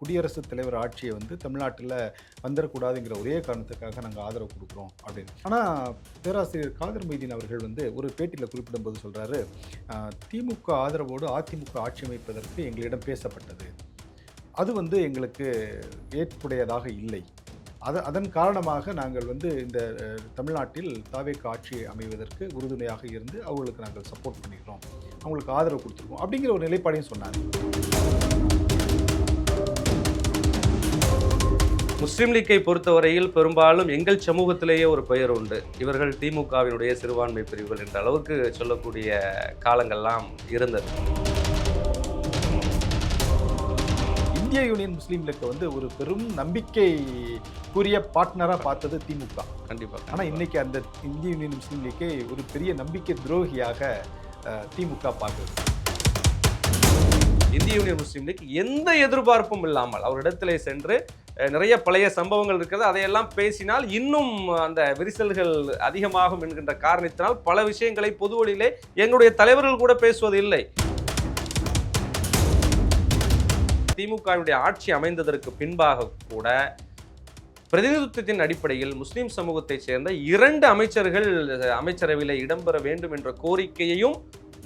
குடியரசுத் தலைவர் ஆட்சியை வந்து தமிழ்நாட்டில் வந்துடக்கூடாதுங்கிற ஒரே காரணத்துக்காக நாங்கள் ஆதரவு கொடுக்குறோம் அப்படின்னு. ஆனால் பேராசிரியர் காதர் மொய்தீன் அவர்கள் வந்து ஒரு பேட்டியில் குறிப்பிடும்போது சொல்கிறாரு, திமுக ஆதரவோடு அதிமுக ஆட்சி அமைப்பதற்கு எங்களிடம் பேசப்பட்டது. அது வந்து எங்களுக்கு ஏற்புடையதாக இல்லை. அதன் காரணமாக நாங்கள் வந்து இந்த தமிழ்நாட்டில் தாவேக ஆட்சி அமைவதற்கு உறுதுணையாக இருந்து அவங்களுக்கு நாங்கள் சப்போர்ட் பண்ணிக்கிறோம், அவங்களுக்கு ஆதரவு கொடுத்துருக்கோம் அப்படிங்கிற ஒரு நிலைப்பாடையும் சொன்னாங்க. முஸ்லீம் லீக்கை பொறுத்தவரையில் பெரும்பாலும் எங்கள் சமூகத்திலேயே ஒரு பெயர் உண்டு. இவர்கள் திமுகவினுடைய சிறுபான்மை பிரிவுகள் என்ற அளவுக்கு சொல்லக்கூடிய காலங்கள்லாம் இருந்தது. இந்திய யூனியன் முஸ்லீம் லீக்கை வந்து ஒரு பெரும் நம்பிக்கைக்குரிய பார்ட்னராக பார்த்தது திமுக. கண்டிப்பாக. ஆனால் இன்னைக்கு அந்த இந்திய யூனியன் முஸ்லீம் லீக்கை ஒரு பெரிய நம்பிக்கை துரோகியாக திமுக பார்க்குது. இந்திய யூனியன் முஸ்லீம் லீக் எந்த எதிர்பார்ப்பும் இல்லாமல் அவரிடத்திலே சென்று நிறைய பழைய சம்பவங்கள் இருக்கிறது, அதையெல்லாம் பேசினால் இன்னும் அந்த விரிசல்கள் அதிகமாகும் என்கின்ற காரணத்தினால் பல விஷயங்களை பொது வழியிலே எங்களுடைய தலைவர்கள் கூட பேசுவது இல்லை. திமுகவினுடைய ஆட்சி அமைந்ததற்கு பின்பாக கூட பிரதிநிதித்துவத்தின் அடிப்படையில் முஸ்லிம் சமூகத்தைச் சேர்ந்த 2 அமைச்சர்கள் அமைச்சரவையில் இடம்பெற வேண்டும் என்ற கோரிக்கையையும்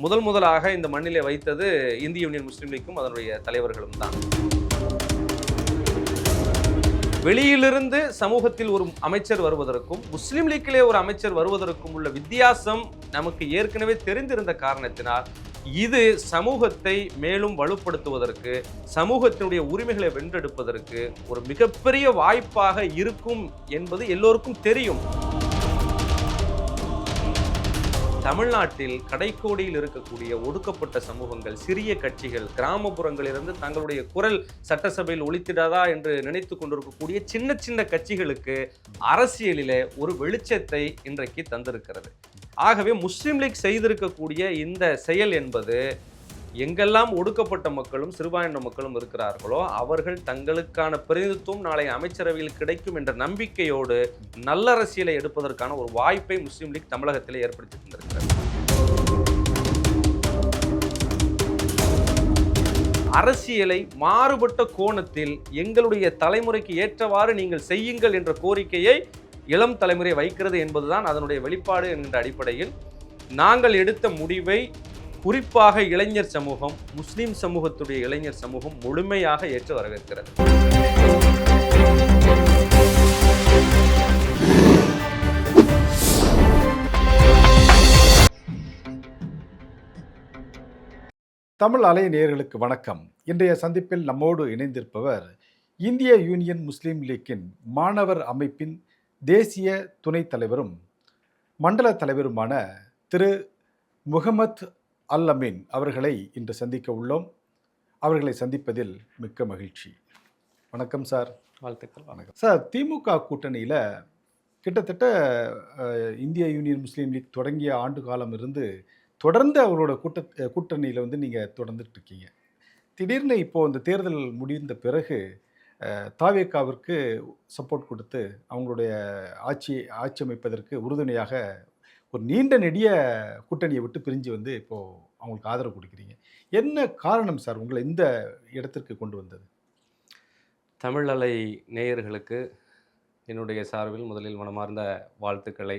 முதலாக இந்த மண்ணிலே வைத்தது இந்திய யூனியன் முஸ்லீம் லீக்கும் அதனுடைய தலைவர்களும் தான். வெளியிலிருந்து சமூகத்தில் ஒரு அமைச்சர் வருவதற்கும் முஸ்லீம் லீக்கிலே ஒரு அமைச்சர் வருவதற்கும் உள்ள வித்தியாசம் நமக்கு ஏற்கனவே தெரிந்திருந்த காரணத்தினால் இது சமூகத்தை மேலும் வலுப்படுத்துவதற்கு, சமூகத்தினுடைய உரிமைகளை வென்றெடுப்பதற்கு ஒரு மிகப்பெரிய வாய்ப்பாக இருக்கும் என்பது எல்லோருக்கும் தெரியும். தமிழ்நாட்டில் கடைக்கோடியில் இருக்கக்கூடிய ஒடுக்கப்பட்ட சமூகங்கள், சிறிய கட்சிகள், கிராமப்புறங்களிலிருந்து தங்களுடைய குரல் சட்டசபையில் ஒலித்திடாதா என்று நினைத்து கொண்டிருக்கக்கூடிய சின்ன சின்ன கட்சிகளுக்கு அரசியலிலே ஒரு வெளிச்சத்தை இன்றைக்கு தந்திருக்கிறது. ஆகவே முஸ்லீம் லீக் செய்திருக்கக்கூடிய இந்த செயல் என்பது எங்கெல்லாம் ஒடுக்கப்பட்ட மக்களும் சிறுபான்மை மக்களும் இருக்கிறார்களோ அவர்கள் தங்களுக்கான பிரதிநிதித்துவம் நாளை அமைச்சரவையில் கிடைக்கும் என்ற நம்பிக்கையோடு நல்ல அரசியலை எடுப்பதற்கான ஒரு வாய்ப்பை முஸ்லீம் லீக் தமிழகத்திலே ஏற்படுத்தி தந்திருக்கிறது. அரசியலை மாறுபட்ட கோணத்தில் எங்களுடைய தலைமுறைக்கு ஏற்றவாறு நீங்கள் செய்யுங்கள் என்ற கோரிக்கையை இளம் தலைமுறை வைக்கிறது என்பதுதான் அதனுடைய வெளிப்பாடு என்கின்ற அடிப்படையில் நாங்கள் எடுத்த முடிவை குறிப்பாக இளைஞர் சமூகம், முஸ்லிம் சமூகத்துடைய இளைஞர் சமூகம் முழுமையாக ஏற்று வரவேற்கிறது. தமிழ் அலை நேயர்களுக்கு வணக்கம். இன்றைய சந்திப்பில் நம்மோடு இணைந்திருப்பவர் இந்திய யூனியன் முஸ்லீம் லீக்கின் மாணவர் அமைப்பின் தேசிய துணைத் தலைவரும் மண்டல தலைவருமான திரு முகமது அல் அமீன் அவர்களை இன்று சந்திக்க உள்ளோம். அவர்களை சந்திப்பதில் மிக்க மகிழ்ச்சி. வணக்கம் சார். வாழ்த்துக்கள். வணக்கம் சார். திமுக கூட்டணியில் கிட்டத்தட்ட இந்திய யூனியன் முஸ்லீம் லீக் தொடங்கிய ஆண்டு காலம் இருந்து தொடர்ந்து அவரோட கூட்டணியில் வந்து நீங்கள் தொடர்ந்துட்டு இருக்கீங்க. திடீர்னு இப்போது இந்த தேர்தல் முடிந்த பிறகு தாவேகாவிற்கு சப்போர்ட் கொடுத்து அவங்களுடைய ஆட்சி அமைப்பதற்கு உறுதுணையாக ஒரு நீண்ட நெடிய கூட்டணியை விட்டு பிரிஞ்சு வந்து இப்போது அவங்களுக்கு ஆதரவு கொடுக்குறீங்க. என்ன காரணம் சார் உங்களை இந்த இடத்திற்கு கொண்டு வந்தது? தமிழ் அலை நேயர்களுக்கு என்னுடைய சார்பில் முதலில் மனமார்ந்த வாழ்த்துக்களை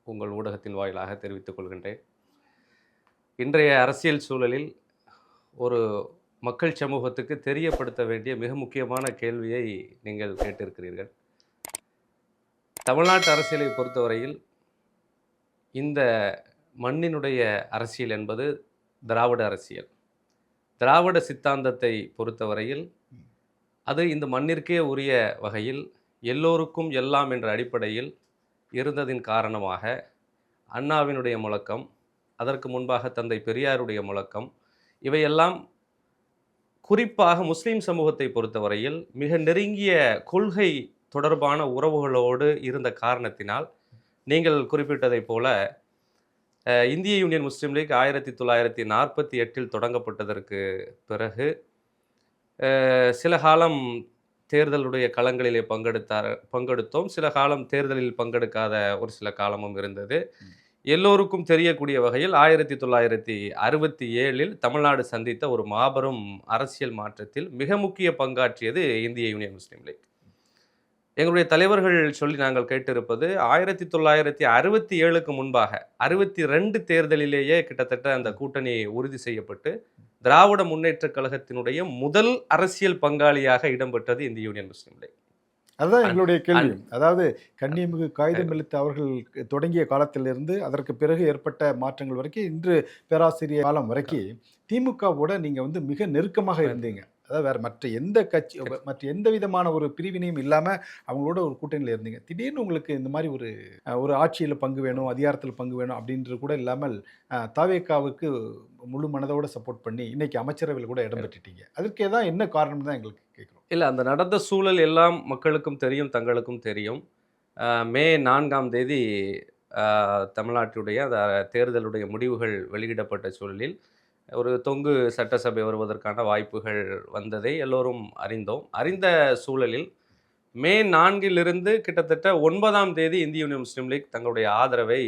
உங்கள் ஊடகத்தின் வாயிலாக தெரிவித்துக் கொள்கின்றேன். இன்றைய அரசியல் சூழலில் ஒரு மக்கள் சமூகத்துக்கு தெரியப்படுத்த வேண்டிய மிக முக்கியமான கேள்வியை நீங்கள் கேட்டிருக்கிறீர்கள். தமிழ்நாட்டு அரசியலை பொறுத்தவரையில் இந்த மண்ணினுடைய அரசியல் என்பது திராவிட அரசியல். திராவிட சித்தாந்தத்தை பொறுத்தவரையில் அது இந்த மண்ணிற்கே உரிய வகையில் எல்லோருக்கும் எல்லாம் என்ற அடிப்படையில் இருந்ததின் காரணமாக அண்ணாவினுடைய முழக்கம், அதற்கு முன்பாக தந்தை பெரியாருடைய முழக்கம், இவையெல்லாம் குறிப்பாக முஸ்லீம் சமூகத்தை பொறுத்தவரையில் மிக நெருங்கிய கொள்கை தொடர்பான உறவுகளோடு இருந்த காரணத்தினால் நீங்கள் குறிப்பிட்டதைப் போல இந்திய யூனியன் முஸ்லீம் லீக் 1948 தொடங்கப்பட்டதற்கு பிறகு சில காலம் தேர்தலுடைய களங்களிலே பங்கெடுத்தோம். சில காலம் தேர்தலில் பங்கெடுக்காத ஒரு சில காலமும் இருந்தது. எல்லோருக்கும் தெரியக்கூடிய வகையில் 1967 தமிழ்நாடு சந்தித்த ஒரு மாபெரும் அரசியல் மாற்றத்தில் மிக முக்கிய பங்காற்றியது இந்திய யூனியன் முஸ்லீம் லீக். எங்களுடைய தலைவர்கள் சொல்லி நாங்கள் கேட்டிருப்பது 1967க்கு முன்பாக 62 தேர்தலிலேயே கிட்டத்தட்ட அந்த கூட்டணி உறுதி செய்யப்பட்டு திராவிட முன்னேற்றக் கழகத்தினுடைய முதல் அரசியல் பங்காளியாக இடம்பெற்றது இந்திய யூனியன் முஸ்லீம் லீக். அதுதான் எங்களுடைய கேள்வி. அதாவது கண்ணியமிகு காகிதம் எழுத்து அவர்கள் தொடங்கிய காலத்திலிருந்து அதற்கு பிறகு ஏற்பட்ட மாற்றங்கள் வரைக்கும் இன்று பேராசிரியர் காலம் வரைக்கும் திமுகவோட நீங்க வந்து மிக நெருக்கமாக இருந்தீங்க. அதாவது வேற மற்ற எந்த கட்சி மற்ற எந்த விதமான ஒரு பிரிவினையும் இல்லாம அவங்களோட ஒரு கூட்டணியில் இருந்தீங்க. திடீர்னு உங்களுக்கு இந்த மாதிரி ஒரு ஆட்சியில் பங்கு வேணும், அதிகாரத்தில் பங்கு வேணும் அப்படின்றது கூட இல்லாமல் தாவேகாவுக்கு முழு மனதோட சப்போர்ட் பண்ணி இன்னைக்கு அமைச்சரவையில் கூட இடம் பெற்றுட்டீங்க. அதற்கு தான் என்ன காரணம் தான் எங்களுக்கு கேட்குறோம். இல்லை, அந்த நடந்த சூழல் எல்லாம் மக்களுக்கும் தெரியும், தங்களுக்கும் தெரியும். மே 4ஆம் தேதி தமிழ்நாட்டுடைய அந்த தேர்தலுடைய முடிவுகள் வெளியிடப்பட்ட சூழலில் ஒரு தொங்கு சட்டசபை வருவதற்கான வாய்ப்புகள் வந்ததை எல்லோரும் அறிந்தோம். அறிந்த சூழலில் மே 4 கிட்டத்தட்ட 9ஆம் தேதி இந்திய யூனியன் முஸ்லீம் லீக் தங்களுடைய ஆதரவை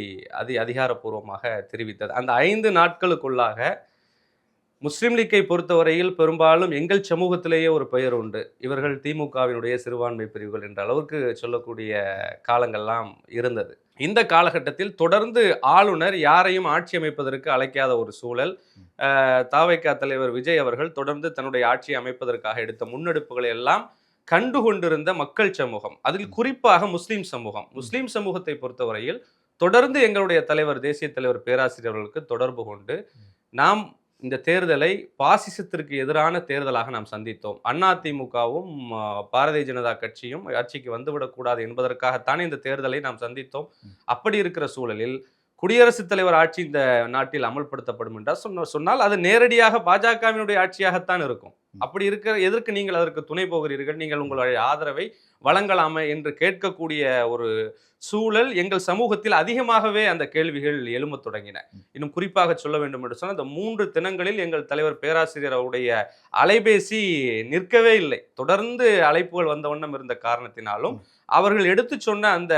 அதிகாரப்பூர்வமாக தெரிவித்தது. அந்த 5 நாட்களுக்குள்ளாக முஸ்லீம் லீக்கை பொறுத்தவரையில் பெரும்பாலும் எங்கள் சமூகத்திலேயே ஒரு பெயர் உண்டு. இவர்கள் திமுகவினுடைய சிறுபான்மை பிரிவுகள் என்ற அளவுக்கு சொல்லக்கூடிய காலங்கள்லாம் இருந்தது. இந்த காலகட்டத்தில் தொடர்ந்து ஆளுநர் யாரையும் ஆட்சி அமைப்பதற்கு அழைக்காத ஒரு சூழல். தாவைக்கா தலைவர் விஜய் அவர்கள் தொடர்ந்து தன்னுடைய ஆட்சியை அமைப்பதற்காக எடுத்த முன்னெடுப்புகளை எல்லாம் கண்டுகொண்டிருந்த மக்கள் சமூகம், அதில் குறிப்பாக முஸ்லீம் சமூகம். முஸ்லீம் சமூகத்தை பொறுத்தவரையில் தொடர்ந்து எங்களுடைய தலைவர், தேசிய தலைவர் பேராசிரியர் அவர்களுக்கு தொடர்பு கொண்டு நாம் இந்த தேர்தலை பாசிசத்திற்கு எதிரான தேர்தலாக நாம் சந்தித்தோம். அதிமுகவும் பாரதிய ஜனதா கட்சியும் ஆட்சிக்கு வந்துவிடக்கூடாது என்பதற்காகத்தானே இந்த தேர்தலை நாம் சந்தித்தோம். அப்படி இருக்கிற சூழலில் குடியரசுத் தலைவர் ஆட்சி இந்த நாட்டில் அமல்படுத்தப்படும் என்றால் சொன்னால் அது நேரடியாக பாஜகவினுடைய ஆட்சியாகத்தான் இருக்கும். அப்படி இருக்கிற எதற்கு நீங்கள் அதற்கு துணை போகிறீர்கள், நீங்கள் உங்களுடைய ஆதரவை வழங்கலாமே என்று கேட்கக்கூடிய ஒரு சூழல் எங்கள் சமூகத்தில் அதிகமாகவே அந்த கேள்விகள் எழும்பத் தொடங்கின. இன்னும் குறிப்பாக சொல்ல வேண்டும் என்று சொன்னால், இந்த 3 தினங்களில் எங்கள் தலைவர் பேராசிரியர் அவருடைய அலைபேசி நிற்கவே இல்லை. தொடர்ந்து அழைப்புகள் வந்த வண்ணம் இருந்த காரணத்தினாலும் அவர்கள் எடுத்து சொன்ன அந்த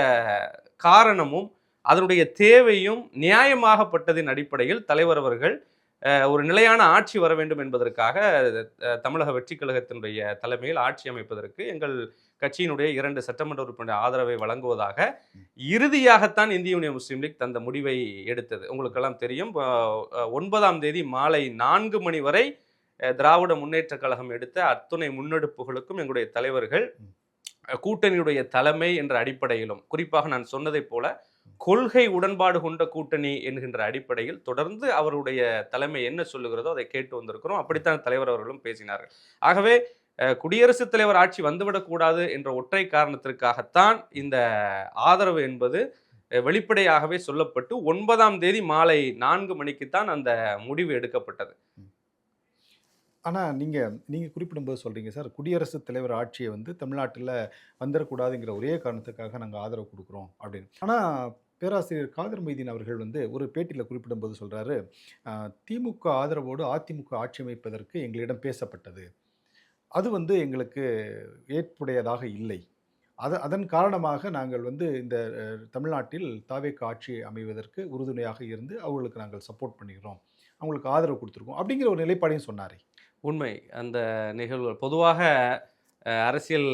காரணமும் அதனுடைய தேவையும் நியாயமாகப்பட்டதின் அடிப்படையில் தலைவர் அவர்கள் ஒரு நிலையான ஆட்சி வர வேண்டும் என்பதற்காக தமிழக வெற்றி கழகத்தினுடைய தலைமையில் ஆட்சி அமைப்பதற்கு எங்கள் கட்சியினுடைய 2 சட்டமன்ற உறுப்பினர் ஆதரவை வழங்குவதாக இறுதியாகத்தான் இந்திய யூனியன் முஸ்லீம் லீக் தந்த முடிவை எடுத்தது. உங்களுக்கெல்லாம் தெரியும், 9ஆம் தேதி மாலை 4 மணி வரை திராவிட முன்னேற்ற கழகம் எடுத்த அத்துணை முன்னெடுப்புகளுக்கும் எங்களுடைய தலைவர்கள் கூட்டணியுடைய தலைமை என்ற அடிப்படையிலும், குறிப்பாக நான் சொன்னதை போல கொள்கை உடன்பாடு கொண்ட கூட்டணி என்கின்ற அடிப்படையில் தொடர்ந்து அவருடைய தலைமை என்ன சொல்லுகிறதோ அதை கேட்டு வந்திருக்கிறோம். அப்படித்தான் தலைவர் அவர்களும் பேசினார்கள். ஆகவே குடியரசுத் தலைவர் ஆட்சி வந்துவிடக்கூடாது என்ற ஒற்றை காரணத்திற்காகத்தான் இந்த ஆதரவு என்பது வெளிப்படையாகவே சொல்லப்பட்டு 9ஆம் தேதி மாலை 4 மணிக்குத்தான் அந்த முடிவு எடுக்கப்பட்டது. ஆனால் நீங்கள் குறிப்பிடும்போது சொல்கிறீங்க சார், குடியரசுத் தலைவர் ஆட்சியை வந்து தமிழ்நாட்டில் வந்துடக்கூடாதுங்கிற ஒரே காரணத்துக்காக நாங்கள் ஆதரவு கொடுக்குறோம் அப்படின்னு. ஆனால் பேராசிரியர் காதர் மொய்தீன் அவர்கள் வந்து ஒரு பேட்டியில் குறிப்பிடும்போது சொல்கிறாரு, திமுக ஆதரவோடு அதிமுக ஆட்சி அமைப்பதற்கு எங்களிடம் பேசப்பட்டது, அது வந்து எங்களுக்கு ஏற்புடையதாக இல்லை. அதன் காரணமாக நாங்கள் வந்து இந்த தமிழ்நாட்டில் தாவேகா ஆட்சி அமைவதற்கு உறுதுணையாக இருந்து அவங்களுக்கு நாங்கள் சப்போர்ட் பண்ணிக்கிறோம், அவங்களுக்கு ஆதரவு கொடுத்துருக்கோம் அப்படிங்கிற ஒரு நிலைப்பாடையும் சொன்னார். உண்மை. அந்த நிகழ்வுகள் பொதுவாக அரசியல்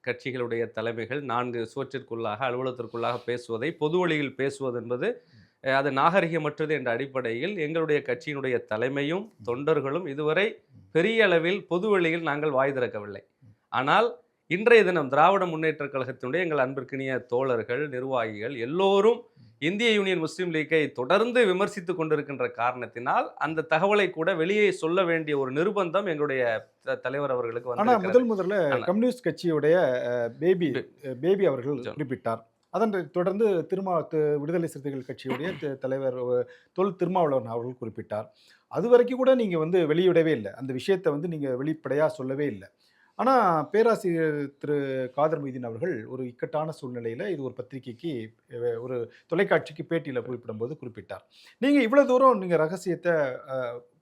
கட்சிகளுடைய தலைமைகள் 4 சுவற்றிற்குள்ளாக அலுவலகத்திற்குள்ளாக பேசுவதை பொது வழியில் பேசுவது என்பது அது நாகரிகமற்றது என்ற அடிப்படையில் எங்களுடைய கட்சியினுடைய தலைமையும் தொண்டர்களும் இதுவரை பெரிய அளவில் பொது வழியில் நாங்கள் வாய் திறக்கவில்லை. ஆனால் இன்றைய தினம் திராவிட முன்னேற்ற கழகத்தினுடைய எங்கள் அன்பிற்கினிய தோழர்கள், நிர்வாகிகள் எல்லோரும் இந்திய யூனியன் முஸ்லீம் லீக்கை தொடர்ந்து விமர்சித்துக் கொண்டிருக்கின்ற காரணத்தினால் அந்த தகவலை கூட வெளியே சொல்ல வேண்டிய ஒரு நிர்பந்தம் எங்களுடைய தலைவர் அவர்களுக்கு வந்து. ஆனால் முதல்ல கம்யூனிஸ்ட் கட்சியுடைய பேபி அவர்கள் குறிப்பிட்டார். அதன் தொடர்ந்து விடுதலை சிறுத்தைகள் கட்சியுடைய தலைவர் தொல் திருமாவளவன் அவர்கள் குறிப்பிட்டார். அது வரைக்கும் கூட நீங்கள் வந்து வெளியிடவே இல்லை, அந்த விஷயத்தை வந்து நீங்கள் வெளிப்படையாக சொல்லவே இல்லை. ஆனால் பேராசிரியர் திரு காதர் மொய்தீன் அவர்கள் ஒரு இக்கட்டான சூழ்நிலையில் இது ஒரு பத்திரிகைக்கு ஒரு தொலைக்காட்சிக்கு பேட்டியில் குறிப்பிடும்போது குறிப்பிட்டார், நீங்கள் இவ்வளோ தூரம் நீங்கள் ரகசியத்தை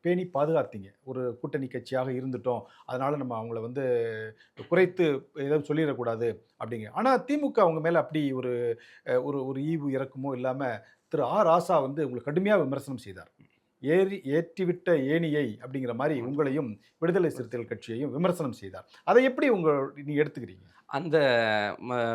பேணி பாதுகாத்தீங்க, ஒரு கூட்டணி கட்சியாக இருந்துட்டோம், அதனால் நம்ம அவங்கள வந்து குறைத்து எதுவும் சொல்லிடக்கூடாது அப்படிங்க. ஆனால் திமுக அவங்க மேலே அப்படி ஒரு ஈவு இறக்கமோ இல்லாமல் திரு ஆ ராசா வந்து உங்களை கடுமையாக விமர்சனம் செய்தார். ஏற்றிவிட்ட ஏணியை அப்படிங்கிற மாதிரி உங்களையும் விடுதலை சிறுத்தைகள் கட்சியையும் விமர்சனம் செய்தார். அதை எப்படி நீங்க எடுத்துக்கிறீங்க? அந்த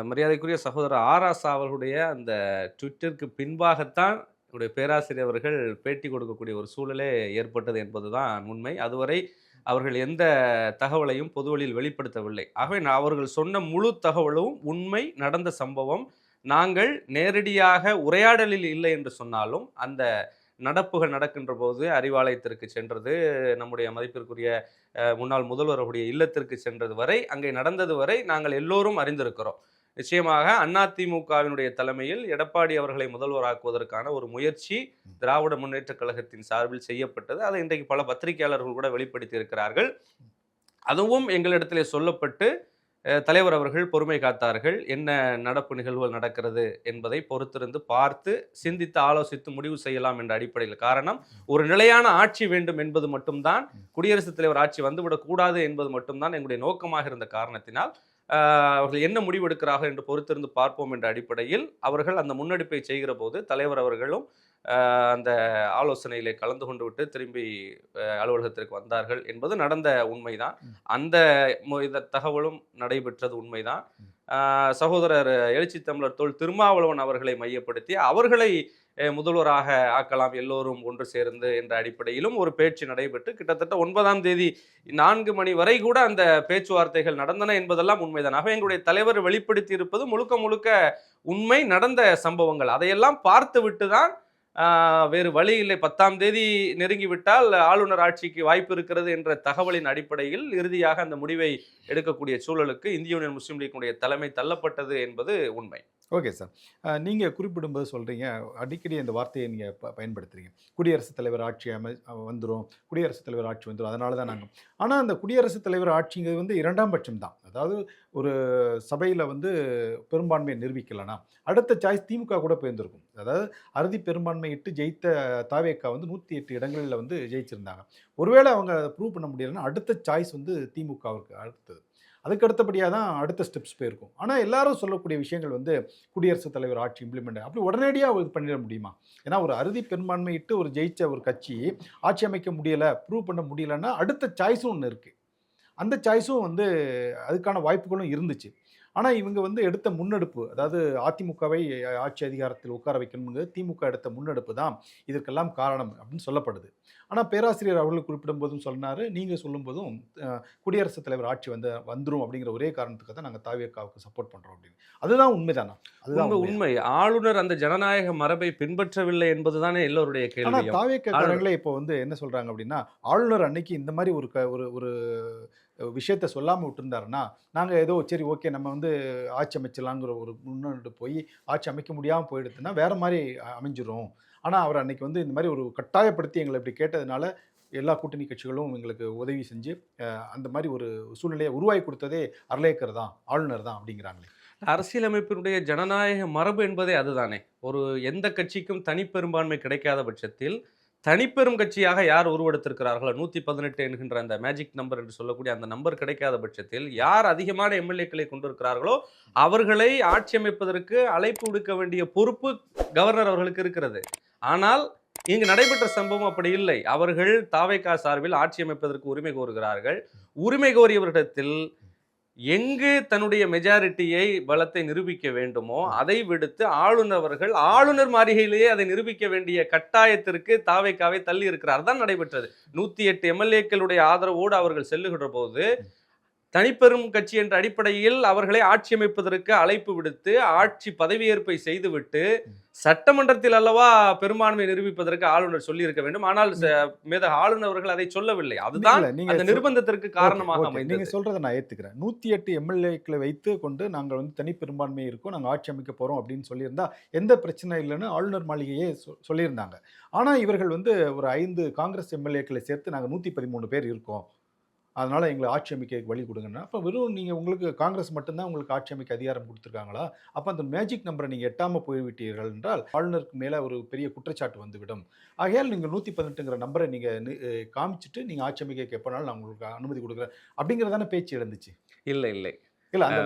மரியாதைக்குரிய சகோதரர் ஆராசா அவர்களுடைய அந்த ட்விட்டருக்கு பின்பாகத்தான் என்னுடைய பேராசிரியர் அவர்கள் பேட்டி கொடுக்கக்கூடிய ஒரு சூழலே ஏற்பட்டது என்பதுதான் உண்மை. அதுவரை அவர்கள் எந்த தகவலையும் பொதுவெளியில் வெளிப்படுத்தவில்லை. ஆகவே அவர்கள் சொன்ன முழு தகவலும் உண்மை, நடந்த சம்பவம். நாங்கள் நேரடியாக உரையாடலில் இல்லை என்று சொன்னாலும் அந்த நடப்புகள் நடக்கின்ற போது அறிவாலயத்திற்கு சென்றது, நம்முடைய மதிப்பிற்குரிய முன்னாள் முதல்வர் அவருடைய இல்லத்திற்கு சென்றது வரை, அங்கே நடந்தது வரை நாங்கள் எல்லோரும் அறிந்திருக்கிறோம். நிச்சயமாக அதிமுகவினுடைய தலைமையில் எடப்பாடி அவர்களை முதல்வராக்குவதற்கான ஒரு முயற்சி திராவிட முன்னேற்றக் கழகத்தின் சார்பில் செய்யப்பட்டது. அதை இன்றைக்கு பல பத்திரிகையாளர்கள் கூட வெளிப்படுத்தி இருக்கிறார்கள். அதுவும் எங்களிடத்திலே சொல்லப்பட்டு தலைவர் அவர்கள் பொறுமை காத்தார்கள். என்ன நடப்பு நிகழ்வுகள் நடக்கிறது என்பதை பொறுத்திருந்து பார்த்து சிந்தித்து ஆலோசித்து முடிவு செய்யலாம் என்ற அடிப்படையில். காரணம், ஒரு நிலையான ஆட்சி வேண்டும் என்பது மட்டும்தான், குடியரசுத் தலைவர் ஆட்சி வந்துவிடக் கூடாது என்பது மட்டும்தான் எங்களுடைய நோக்கமாக இருந்த காரணத்தினால் அவர்கள் என்ன முடிவெடுக்கிறார்கள் என்று பொறுத்திருந்து பார்ப்போம் என்ற அடிப்படையில் அவர்கள் அந்த முன்னெடுப்பை செய்கிற போது தலைவர் அவர்களும் அந்த ஆலோசனையிலே கலந்து கொண்டு விட்டு திரும்பி அலுவலகத்திற்கு வந்தார்கள் என்பது நடந்த உண்மைதான். அந்த தகவலும் நடைபெற்றது உண்மைதான். சகோதரர் எழுச்சி தமிழர் தோள் திருமாவளவன் அவர்களை மையப்படுத்தி அவர்களை முதல்வராக ஆக்கலாம் எல்லோரும் ஒன்று சேர்ந்து என்ற அடிப்படையிலும் ஒரு பேச்சு நடைபெற்று கிட்டத்தட்ட 9ஆம் தேதி 4 மணி வரை கூட அந்த பேச்சுவார்த்தைகள் நடந்தன என்பதெல்லாம் உண்மைதான். ஆக எங்களுடைய தலைவர் வெளிப்படுத்தி இருப்பது முழுக்க முழுக்க உண்மை, நடந்த சம்பவங்கள். அதையெல்லாம் பார்த்து விட்டுதான் வேறு வழி இல்லை, 10ஆம் தேதி நெருங்கிவிட்டால் ஆளுநர் ஆட்சிக்கு வாய்ப்பு இருக்கிறது என்ற தகவலின் அடிப்படையில் இறுதியாக அந்த முடிவை எடுக்கக்கூடிய சூழலுக்கு இந்திய யூனியன் முஸ்லீம் லீக்கினுடைய தலைமை தள்ளப்பட்டது என்பது உண்மை. Okay sir. நீங்கள் குறிப்பிடும்போது சொல்கிறீங்க, அடிக்கடி இந்த வார்த்தையை நீங்கள் பயன்படுத்துகிறீங்க. குடியரசுத் தலைவர் ஆட்சி வந்துடும், குடியரசுத் தலைவர் ஆட்சி வந்துடும், அதனால தான் நாங்கள். ஆனால் அந்த குடியரசுத் தலைவர் ஆட்சிங்கிறது வந்து 2ஆம் பட்சம் தான். அதாவது ஒரு சபையில் வந்து பெரும்பான்மையை நிரூபிக்கலனா அடுத்த சாய்ஸ் திமுக கூட போயிருந்திருக்கும். அதாவது அறுதி பெரும்பான்மை இட்டு ஜெயித்த தாவேக்கா வந்து 108 இடங்களில் வந்து ஜெயிச்சிருந்தாங்க. ஒருவேளை அவங்க அதை ப்ரூவ் பண்ண முடியலைன்னா அடுத்த சாய்ஸ் வந்து திமுகவுக்கு அடுத்தது. அதுக்கு அடுத்தபடியாக தான் அடுத்த ஸ்டெப்ஸ் போயிருக்கும். ஆனால் எல்லாரும் சொல்லக்கூடிய விஷயங்கள் வந்து குடியரசுத் தலைவர் ஆட்சி இம்ப்ளிமெண்ட் அப்படி உடனடியாக இது பண்ணிட முடியுமா? ஏன்னா ஒரு அறுதி பெரும்பான்மை இட்டு ஒரு ஜெயிச்ச ஒரு கட்சி ஆட்சி அமைக்க முடியலை, ப்ரூவ் பண்ண முடியலைன்னா அடுத்த சாய்ஸும் ஒன்று இருக்குது. அந்த சாய்ஸும் வந்து அதுக்கான வாய்ப்புகளும் இருந்துச்சு. ஆனால் இவங்க வந்து எடுத்த முன்னெடுப்பு, அதாவது அதிமுகவை ஆட்சி அதிகாரத்தில் உட்கார வைக்கணுங்கிறது திமுக எடுத்த முன்னெடுப்பு தான் இதற்கெல்லாம் காரணம் அப்படின்னு சொல்லப்படுது. ஆனால் பேராசிரியர் அவர்கள் குறிப்பிடும்போதும் சொன்னார், நீங்கள் சொல்லும்போதும் குடியரசுத் தலைவர் ஆட்சி வந்துடும் அப்படிங்கிற ஒரே காரணத்துக்காக தான் நாங்கள் தாவேக்காவுக்கு சப்போர்ட் பண்ணுறோம் அப்படின்னு. அதுதான் உண்மைதானா? அதுதான் உண்மை. ஆளுநர் அந்த ஜனநாயக மரபை பின்பற்றவில்லை என்பதுதானே எல்லோருடைய கேள்வி. ஆனால் தாவேக்காரங்களே இப்போ வந்து என்ன சொல்கிறாங்க அப்படின்னா, ஆளுநர் அன்னைக்கு இந்த மாதிரி ஒரு விஷயத்த சொல்லாமல் விட்டுருந்தாருன்னா நாங்கள் ஏதோ சரி ஓகே நம்ம வந்து ஆட்சி அமைச்சலாங்கிற ஒரு முன்னெடுத்து போய் ஆட்சி அமைக்க முடியாமல் போயிடுதுன்னா வேறு மாதிரி அமைஞ்சிரும். ஆனால் அவர் அன்னைக்கு வந்து இந்த மாதிரி ஒரு கட்டாயப்படுத்தி எங்களை இப்படி கேட்டதுனால எல்லா கூட்டணி கட்சிகளும் எங்களுக்கு உதவி செஞ்சு அந்த மாதிரி ஒரு சூழ்நிலையை உருவாக்கி கொடுத்ததே அர்லேக்கர் தான், ஆளுநர் தான் அப்படிங்கிறாங்களே. அரசியலமைப்பினுடைய ஜனநாயக மரபு என்பதே அதுதானே. ஒரு எந்த கட்சிக்கும் தனிப்பெரும்பான்மை கிடைக்காத பட்சத்தில் தனிப்பெரும் கட்சியாக யார் உருவெடுத்திருக்கிறார்களோ 118 என்கின்ற அந்த மேஜிக் நம்பர் என்று சொல்லக்கூடிய அந்த நம்பர் கிடைக்காத பட்சத்தில் யார் அதிகமான எம்எல்ஏக்களை கொண்டிருக்கிறார்களோ அவர்களை ஆட்சி அமைப்பதற்கு அழைப்பு விடுக்க வேண்டிய பொறுப்பு கவர்னர் அவர்களுக்கு இருக்கிறது. ஆனால் இங்கு நடைபெற்ற சம்பவம் அப்படி இல்லை. அவர்கள் தாவேகா சார்பில் ஆட்சி அமைப்பதற்கு உரிமை கோருகிறார்கள். உரிமை கோரியவர்களிடத்தில் எங்கு தன்னுடைய மெஜாரிட்டியை பலத்தை நிரூபிக்க வேண்டுமோ அதை விடுத்து ஆளுநர் மாளிகையிலேயே அதை நிரூபிக்க வேண்டிய கட்டாயத்திற்கு தாவேக்காவை தள்ளி இருக்கிறார் தான் நடைபெற்றது. 108 எம்எல்ஏக்களுடைய ஆதரவோடு அவர்கள் செல்லுகின்ற போது தனிப்பெரும் கட்சி என்ற அடிப்படையில் அவர்களை ஆட்சி அமைப்பதற்கு அழைப்பு விடுத்து ஆட்சி பதவியேற்பை செய்துவிட்டு சட்டமன்றத்தில் அல்லவா பெரும்பான்மை நிரூபிப்பதற்கு ஆளுநர் சொல்லி இருக்க வேண்டும். ஆனால் ஆளுநர் அவர்கள் அதை சொல்லவில்லை. அதுதான் அந்த நிர்பந்தத்திற்கு காரணமாக அமைந்தது. நீங்க சொல்றதை நான் ஏத்துக்கிறேன். 108 எம்எல்ஏக்களை வைத்து கொண்டு நாங்கள் வந்து தனி பெரும்பான்மை இருக்கோம், நாங்கள் ஆட்சி அமைக்க போறோம் அப்படின்னு சொல்லியிருந்தா எந்த பிரச்சனை இல்லைன்னு ஆளுநர் மாளிகையே சொல்லியிருந்தாங்க. ஆனா இவர்கள் வந்து ஒரு 5 காங்கிரஸ் எம்எல்ஏக்களை சேர்த்து நாங்கள் 113 பேர் இருக்கோம், அதனால் எங்களை ஆட்சி அமைக்க வழி கொடுங்கன்னா, அப்போ வெறும் நீங்கள் உங்களுக்கு காங்கிரஸ் மட்டும்தான் உங்களுக்கு ஆட்சி அமைக்க அதிகாரம் கொடுத்துருக்காங்களா? அப்போ அந்த மேஜிக் நம்பரை நீங்கள் எட்டாமல் போய்விட்டீர்கள் என்றால் ஆளுநருக்கு மேலே ஒரு பெரிய குற்றச்சாட்டு வந்துவிடும். ஆகையால் நீங்கள் 118ங்கிற நம்பரை நீங்கள் காமிச்சிட்டு நீங்கள் ஆட்சி அமைக்க எப்போனாலும் நான் உங்களுக்கு அனுமதி கொடுக்குறேன் அப்படிங்கிறதான பேச்சு இருந்துச்சு. இல்லை இல்லை, இல்ல அந்த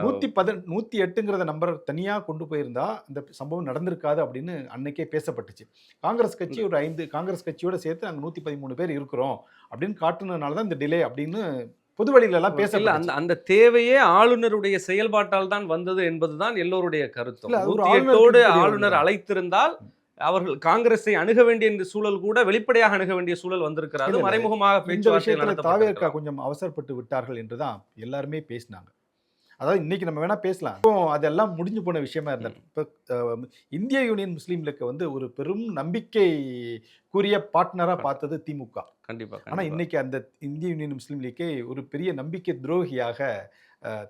108ங்கிறத நம்பர் தனியா கொண்டு போயிருந்தா அந்த சம்பவம் நடந்திருக்காது அப்படின்னு அன்னைக்கே பேசப்பட்டுச்சு. காங்கிரஸ் கட்சி ஒரு 5 காங்கிரஸ் கட்சியோட சேர்த்து நாங்க 113 பேர் இருக்கிறோம் அப்படின்னு காட்டுனதுனால தான் இந்த டிலே அப்படின்னு பொது வெளியில எல்லாம் இல்ல அந்த பேசப்பட்டுச்சு. அந்த தேவையே ஆளுநருடைய செயல்பாட்டால் தான் வந்தது என்பதுதான் எல்லோருடைய கருத்தும். இல்ல அது ஒரு 108ஓடு ஆளுநருக்கு தெரிய ஆளுநர் வந்தது. அழைத்திருந்தால் அவர்கள் காங்கிரஸை அணுக வேண்டிய சூழல் கூட வெளிப்படையாக அணுக வேண்டிய சூழல் வந்திருக்கிறது. இல்ல, இல்ல. மறைமுகமாக இந்த பேச்சுவார்த்தைகள் விஷயத்துல தாவேர்கா நடத்தப்பட்டிருக்கலாம். கொஞ்சம் அவசரப்பட்டு விட்டார்கள் என்று தான் எல்லாருமே பேசினாங்க. அதாவது இன்னைக்கு நம்ம வேணா பேசலாம். இப்போ அதெல்லாம் முடிஞ்சு போன விஷயமா இருந்தது. இப்போ இந்திய யூனியன் முஸ்லீம் லீக் வந்து ஒரு பெரும் நம்பிக்கைக்குரிய பார்ட்னரா பார்த்தது திமுக. கண்டிப்பா, ஆனா கண்டிப்பா. இன்னைக்கு அந்த இந்திய யூனியன் முஸ்லீம் லீக்கை ஒரு பெரிய நம்பிக்கை துரோகியாக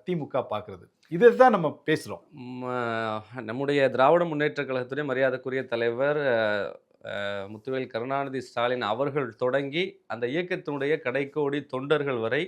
திமுக பார்க்கிறது. இதைத்தான் நம்ம பேசுறோம். நம்முடைய திராவிட முன்னேற்றக் கழகத்துடைய மரியாதைக்குரிய தலைவர் முத்துவேல் கருணாநிதி ஸ்டாலின் அவர்கள் தொடங்கி அந்த இயக்கத்தினுடைய கடைக்கோடி தொண்டர்கள் வரை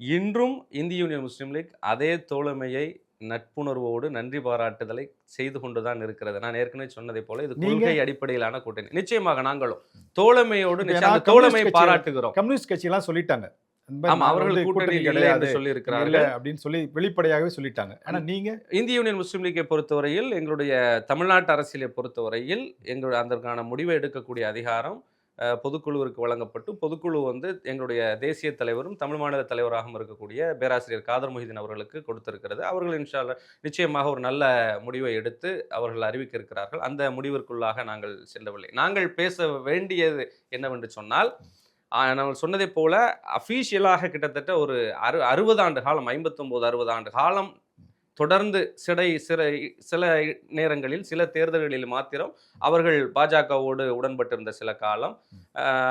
இன்றும் இந்திய யூனியன் முஸ்லீம் லீக் அதே தோழமையை நட்புணர்வோடு நன்றி பாராட்டுதலை செய்து கொண்டுதான் இருக்கிறது. நான் ஏற்கனவே சொன்னதை போல இது நீங்க கொள்கை அடிப்படையிலான கூட்டணி. நிச்சயமாக நாங்களும் தோழமையோடு இப்ப நிச்சயம் ஏன்னா அந்த தோழமையை பாராட்டுகிறோம். கம்யூனிஸ்ட் கட்சி எல்லாம் சொல்லிட்டாங்க. இந்த மாதிரி ஆமா, நாங்க அவர்கள் வந்து கூட்டணி இல்லை கிடையாது என்று இல்ல சொல்லியிருக்கிறார்கள். அப்படின்னு சொல்லி வெளிப்படையாகவே சொல்லிட்டாங்க. ஆனா நீங்க இந்திய யூனியன் முஸ்லீம் லீக்கை பொறுத்தவரையில் எங்களுடைய தமிழ்நாட்டு அரசியலை பொறுத்தவரையில் எங்களுடைய அதற்கான முடிவை எடுக்கக்கூடிய அதிகாரம் பொதுக்குழுவிற்கு வழங்கப்பட்டு பொதுக்குழு வந்து எங்களுடைய தேசிய தலைவரும் தமிழ் மாநில தலைவராகவும் இருக்கக்கூடிய பேராசிரியர் காதர் மொஹிதீன் அவர்களுக்கு கொடுத்திருக்கிறது. அவர்கள் இன்ஷா அல்லாஹ் நிச்சயமாக ஒரு நல்ல முடிவை எடுத்து அவர்கள் அறிவிக்க இருக்கிறார்கள். அந்த முடிவிற்குள்ளாக நாங்கள் செல்லவில்லை. நாங்கள் பேச வேண்டியது என்னவென்று சொன்னால், நம்ம சொன்னதைப் போல அஃபீஷியலாக கிட்டத்தட்ட ஒரு 60 ஆண்டு காலம், 59 60 ஆண்டு காலம் தொடர்ந்து சில நேரங்களில் சில தேர்தல்களில் மாத்திரம் அவர்கள் பாஜகவோடு உடன்பட்டிருந்த சில காலம்,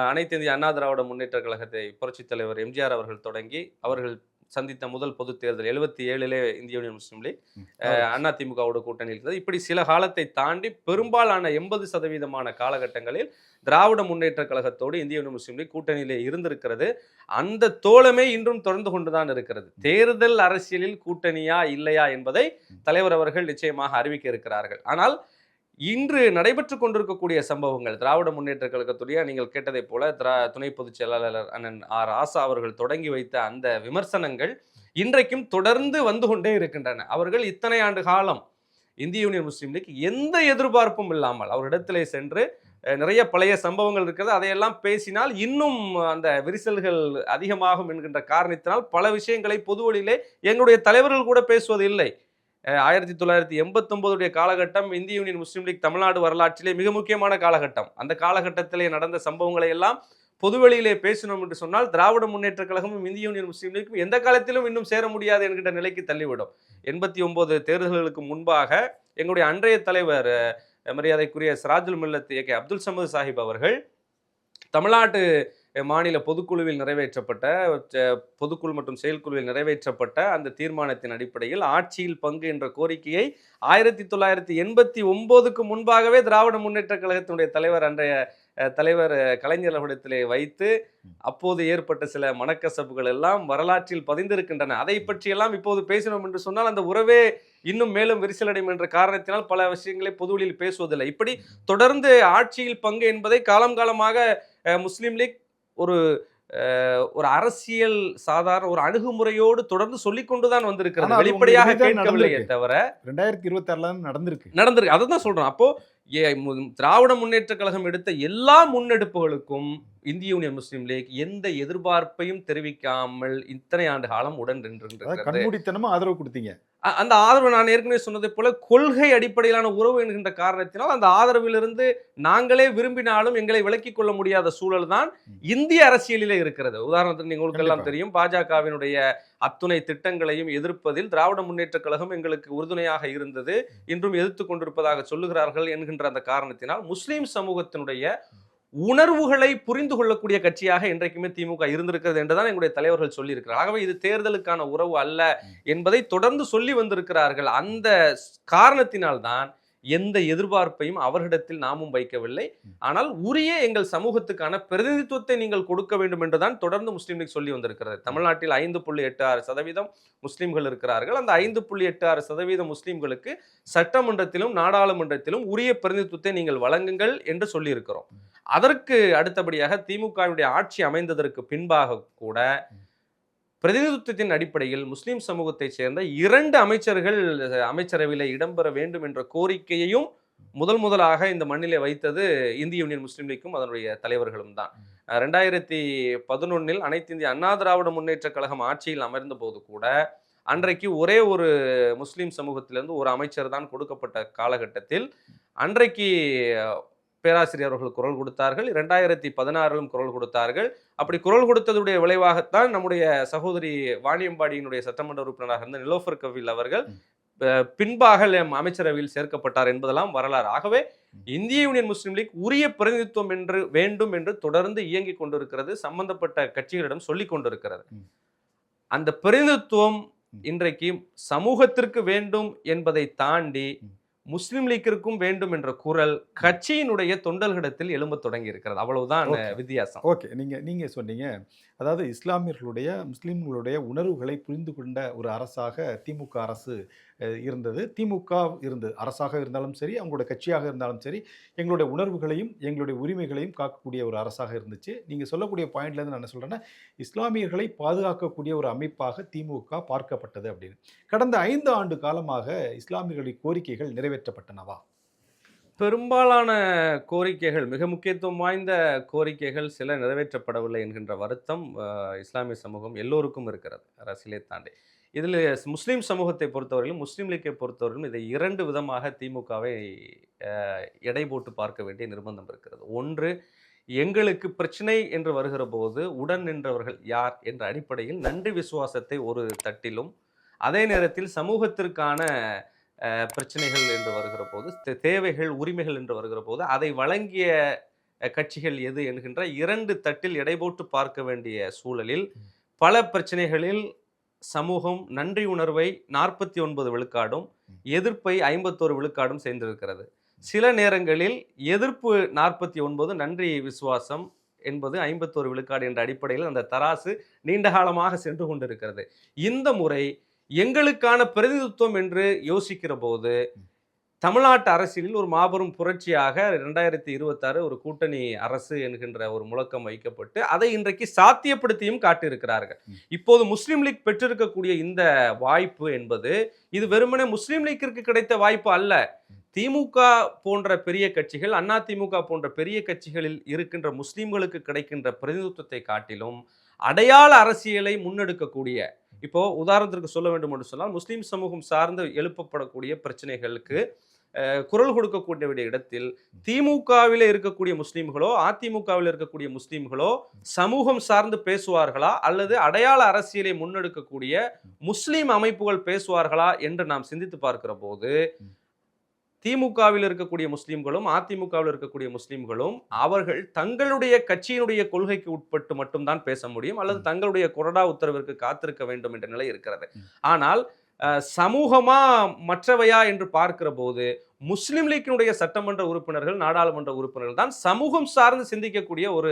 அனைத்து இந்திய அண்ணா திராவிட முன்னேற்ற கழகத்தை புரட்சித் தலைவர் எம்ஜிஆர் அவர்கள் தொடங்கி அவர்கள் சந்தித்த முதல் பொது தேர்தல் 77 இந்திய யூனியன் முஸ்லீம் லீக் அண்ணா திமுகவோட கூட்டணி இருந்தது. இப்படி சில காலத்தை தாண்டி பெரும்பாலான 80% காலகட்டங்களில் திராவிட முன்னேற்ற கழகத்தோடு இந்திய யூனியன் முஸ்லீம் லீக் கூட்டணியிலே இருந்திருக்கிறது. அந்த தோழமை இன்றும் தொடர்ந்து கொண்டுதான் இருக்கிறது. தேர்தல் அரசியலில் கூட்டணியா இல்லையா என்பதை தலைவர் அவர்கள் நிச்சயமாக அறிவிக்க இருக்கிறார்கள். ஆனால் இன்று நடைபெற்றுக் கொண்டிருக்கக்கூடிய சம்பவங்கள் திராவிட முன்னேற்ற கழகத்துடைய நீங்கள் கேட்டதை போல துணை பொதுச் செயலாளர் அண்ணன் ஆர் ஆசா அவர்கள் தொடங்கி வைத்த அந்த விமர்சனங்கள் இன்றைக்கும் தொடர்ந்து வந்து கொண்டே இருக்கின்றன. அவர்கள் இத்தனை ஆண்டு காலம் இந்திய யூனியன் முஸ்லீம் லீக் எந்த எதிர்பார்ப்பும் இல்லாமல் அவரிடத்திலே சென்று நிறைய பழைய சம்பவங்கள் இருக்கிறது, அதையெல்லாம் பேசினால் இன்னும் அந்த விரிசல்கள் அதிகமாகும் என்கின்ற காரணத்தினால் பல விஷயங்களை பொது வழியிலே எங்களுடைய தலைவர்கள் கூட பேசுவது இல்லை. 1989 காலகட்டம் இந்திய யூனியன் முஸ்லீம் லீக் தமிழ்நாடு வரலாற்றிலே மிக முக்கியமான காலகட்டம். அந்த காலகட்டத்திலே நடந்த சம்பவங்களை எல்லாம் பொதுவெளியிலே பேசணும் என்று சொன்னால் திராவிட முன்னேற்ற கழகமும் இந்திய யூனியன் முஸ்லீம் லீக்கும் எந்த காலத்திலும் இன்னும் சேர முடியாது என்கின்ற நிலைக்கு தள்ளிவிடும். 89 தேர்தல்களுக்கு முன்பாக எங்களுடைய அன்றைய தலைவர் மரியாதைக்குரிய சிராஜுல் மில்லத் ஏ கே அப்துல் சமது சாஹிப் அவர்கள் தமிழ்நாட்டு மாநில பொதுக்குழுவில் நிறைவேற்றப்பட்ட பொதுக்குழு மற்றும் செயற்குழுவில் நிறைவேற்றப்பட்ட அந்த தீர்மானத்தின் அடிப்படையில் ஆட்சியில் பங்கு என்ற கோரிக்கையை 1989க்கு முன்பாகவே திராவிட முன்னேற்ற கழகத்தினுடைய தலைவர் அன்றைய தலைவர் கலைஞர் அவரிடத்திலே வைத்து அப்போது ஏற்பட்ட சில மனக்கசப்புகள் எல்லாம் வரலாற்றில் பதிந்திருக்கின்றன. அதை பற்றியெல்லாம் இப்போது பேசினோம் என்று சொன்னால் அந்த உறவே இன்னும் மேலும் விரிசலடையும் என்ற காரணத்தினால் பல விஷயங்களை பொதுவெளியில் பேசுவதில்லை. இப்படி தொடர்ந்து ஆட்சியில் பங்கு என்பதை காலம் காலமாக முஸ்லீம் லீக் ஒரு அரசியல் சாதாரண ஒரு அணுகுமுறையோடு தொடர்ந்து சொல்லிக் கொண்டுதான் வந்திருக்கிறது. வெளிப்படையாக கேட்கவில்லையே தவிர 2026 நடந்திருக்கு. அதை தான் சொல்றோம். அப்போ திராவிட முன்னேற்ற கழகம் எடுத்த எல்லா முன்னெடுப்புகளுக்கும் இந்திய யூனியன் முஸ்லீம் லீக் எந்த எதிர்பார்ப்பையும் தெரிவிக்காமல் இத்தனை ஆண்டு காலம் உடன் நின்றிருக்கிறது. கண்மூடித்தனமா ஆதரவு கொடுத்தீங்க. அந்த ஆதரவு நான் ஏற்கனவே சொன்னதை போல கொள்கை அடிப்படையிலான உறவு என்கின்ற காரணத்தினால் அந்த ஆதரவிலிருந்து நாங்களே விரும்பினாலும் எங்களை விலக்கிக் கொள்ள முடியாத சூழல் தான் இந்திய அரசியலிலே இருக்கிறது. உதாரணத்துக்கு உங்களுக்கு எல்லாம் தெரியும், பாஜகவினுடைய அத்துணை திட்டங்களையும் எதிர்ப்பதில் திராவிட முன்னேற்ற கழகம் எங்களுக்கு உறுதுணையாக இருந்தது, இன்றும் எதிர்த்து கொண்டிருப்பதாக சொல்லுகிறார்கள் என்கின்ற அந்த காரணத்தினால் முஸ்லிம் சமூகத்தினுடைய உணர்வுகளை புரிந்து கொள்ளக்கூடிய கட்சியாக இன்றைக்குமே திமுக இருந்திருக்கிறது என்றுதான் எங்களுடைய தலைவர்கள் சொல்லியிருக்கிறார். ஆகவே இது தேர்தலுக்கான உறவு அல்ல என்பதை தொடர்ந்து சொல்லி வந்திருக்கிறார்கள். அந்த காரணத்தினால்தான் எந்த எதிர்பார்ப்பையும் அவர்களிடத்தில் நாமும் வைக்கவில்லை. ஆனால் உரிய எங்கள் சமூகத்துக்கான பிரதிநிதித்துவத்தை நீங்கள் கொடுக்க வேண்டும் என்றுதான் தொடர்ந்து முஸ்லீம் லீக் சொல்லி வந்திருக்கிறது. தமிழ்நாட்டில் 5.86% முஸ்லீம்கள் இருக்கிறார்கள். அந்த 5.86% முஸ்லீம்களுக்கு சட்டமன்றத்திலும் நாடாளுமன்றத்திலும் உரிய பிரதிநிதித்துவத்தை நீங்கள் வழங்குங்கள் என்று சொல்லி இருக்கிறோம். அதற்கு அடுத்தபடியாக திமுகவுடைய ஆட்சி அமைந்ததற்கு பின்பாக கூட பிரதிநிதித்துவத்தின் அடிப்படையில் முஸ்லிம் சமூகத்தை சேர்ந்த 2 அமைச்சர்கள் அமைச்சரவையில் இடம்பெற வேண்டும் என்ற கோரிக்கையையும் முதலாக இந்த மண்ணிலே வைத்தது இந்திய யூனியன் முஸ்லீம் லீக்கும் அதனுடைய தலைவர்களும் தான். 2011 அனைத்து இந்திய அண்ணா திராவிட முன்னேற்ற கழகம் ஆட்சியில் அமர்ந்த போது கூட அன்றைக்கு ஒரே ஒரு முஸ்லிம் சமூகத்திலிருந்து ஒரு அமைச்சர் தான் கொடுக்கப்பட்ட காலகட்டத்தில் அன்றைக்கு பேராசிரியர் அவர்கள் குரல் கொடுத்தார்கள். 2016 குரல் கொடுத்தார்கள். அப்படி குரல் கொடுத்ததுடைய விளைவாகத்தான் நம்முடைய சகோதரி வாணியம்பாடியினுடைய சட்டமன்ற உறுப்பினராக இருந்த நிலோஃபர் கவில் அவர்கள் பின்பாக அமைச்சரவையில் சேர்க்கப்பட்டார் என்பதெல்லாம் வரலாறு. ஆகவே இந்திய யூனியன் முஸ்லீம் லீக் உரிய பிரதிநிதித்துவம் என்று வேண்டும் என்று தொடர்ந்து இயங்கிக் கொண்டிருக்கிறது, சம்பந்தப்பட்ட கட்சிகளிடம் சொல்லிக் கொண்டிருக்கிறது. அந்த பிரதிநிதித்துவம் இன்றைக்கு சமூகத்திற்கு வேண்டும் என்பதை தாண்டி முஸ்லிம் லீக்கிற்கும் வேண்டும் என்ற குரல் கட்சியினுடைய தொண்டர்களிடத்தில் எழும்ப தொடங்கி இருக்கிறது. அவ்வளவுதான் வித்தியாசம். ஓகே, நீங்க சொன்னீங்க, அதாவது இஸ்லாமியர்களுடைய முஸ்லிம்களுடைய உணர்வுகளை புரிந்து கொண்ட ஒரு அரசாக திமுக அரசு இருந்தது. திமுக அரசாக இருந்தாலும் சரி, அவங்களோட கட்சியாக இருந்தாலும் சரி, எங்களுடைய உணர்வுகளையும் எங்களுடைய உரிமைகளையும் காக்கக்கூடிய ஒரு அரசாக இருந்துச்சு. நீங்கள் சொல்லக்கூடிய பாயிண்ட்லேருந்து நான் என்ன சொல்கிறேன்னா, இஸ்லாமியர்களை பாதுகாக்கக்கூடிய ஒரு அமைப்பாக திமுக பார்க்கப்பட்டது அப்படின்னு. கடந்த 5 ஆண்டு காலமாக இஸ்லாமியர்களின் கோரிக்கைகள் நிறைவேற்றப்பட்டனவா? பெரும்பாலான கோரிக்கைகள், மிக முக்கியத்துவம் வாய்ந்த கோரிக்கைகள் சில நிறைவேற்றப்படவில்லை என்கின்ற வருத்தம் இஸ்லாமிய சமூகம் எல்லோருக்கும் இருக்கிறது, அரசியலை தாண்டி. இதில் முஸ்லீம் சமூகத்தை பொறுத்தவரையிலும், முஸ்லீம் லீக்கை பொறுத்தவரையிலும் இதை 2 விதமாக திமுகவை எடை போட்டு பார்க்க வேண்டிய நிர்பந்தம் இருக்கிறது. ஒன்று, எங்களுக்கு பிரச்சனை என்று வருகிற போது உடன் நின்றவர்கள் யார் என்ற அடிப்படையில் நன்றி விசுவாசத்தை ஒரு தட்டிலும், அதே நேரத்தில் சமூகத்திற்கான பிரச்சனைகள் என்று வருகிற போது, தேவைகள் உரிமைகள் என்று வருகிற போது அதை வழங்கிய கட்சிகள் எது என்கின்ற 2 தட்டில் எடை போட்டு பார்க்க வேண்டிய சூழலில் பல பிரச்சனைகளில் சமூகம் நன்றி உணர்வை 49 விழுக்காடும் எதிர்ப்பை 51 விழுக்காடும் சேர்ந்திருக்கிறது. சில நேரங்களில் எதிர்ப்பு 49, நன்றி விசுவாசம் என்பது 51 விழுக்காடு என்ற அடிப்படையில் அந்த தராசு நீண்ட காலமாக சென்று கொண்டிருக்கிறது. இந்த முறை எங்களுக்கான பிரதிநிதித்துவம் என்று யோசிக்கிற போது தமிழ்நாட்டு அரசியலில் ஒரு மாபெரும் புரட்சியாக 2026 ஒரு கூட்டணி அரசு என்கின்ற ஒரு முழக்கம் வைக்கப்பட்டு அதை இன்றைக்கு சாத்தியப்படுத்தியும் காட்டியிருக்கிறார்கள். இப்போது முஸ்லீம் லீக் பெற்றிருக்கக்கூடிய இந்த வாய்ப்பு என்பது இது வெறுமனே முஸ்லீம் லீக்கிற்கு கிடைத்த வாய்ப்பு அல்ல. திமுக போன்ற பெரிய கட்சிகள், அண்ணா திமுக போன்ற பெரிய கட்சிகளில் இருக்கின்ற முஸ்லீம்களுக்கு கிடைக்கின்ற பிரதிநிதித்துவத்தை காட்டிலும் அடையாள அரசியலை முன்னெடுக்கக்கூடிய, இப்போ உதாரணத்திற்கு சொல்ல வேண்டும் என்று சொன்னால், முஸ்லீம் சமூகம் சார்ந்து எழுப்பப்படக்கூடிய பிரச்சனைகளுக்கு குரல் கொடுக்கக்கூடிய இடத்தில் திமுகவில் இருக்கக்கூடிய முஸ்லீம்களோ அதிமுகவில் இருக்கக்கூடிய முஸ்லீம்களோ சமூகம் சார்ந்து பேசுவார்களா அல்லது அடையாள அரசியலை முன்னெடுக்கக்கூடிய முஸ்லீம் அமைப்புகள் பேசுவார்களா என்று நாம் சிந்தித்து பார்க்கிற போது திமுகவில் இருக்கக்கூடிய முஸ்லீம்களும் அதிமுகவில் இருக்கக்கூடிய முஸ்லீம்களும் அவர்கள் தங்களுடைய கட்சியினுடைய கொள்கைக்கு உட்பட்டு மட்டும்தான் பேச முடியும், அல்லது தங்களுடைய கொறடா உத்தரவிற்கு காத்திருக்க வேண்டும் என்ற நிலை இருக்கிறது. ஆனால் சமூகமா மற்றவையா என்று பார்க்கிற போது முஸ்லிம் லீக்கினுடைய சட்டமன்ற உறுப்பினர்கள், நாடாளுமன்ற உறுப்பினர்கள் தான் சமூகம் சார்ந்து சிந்திக்கக்கூடிய ஒரு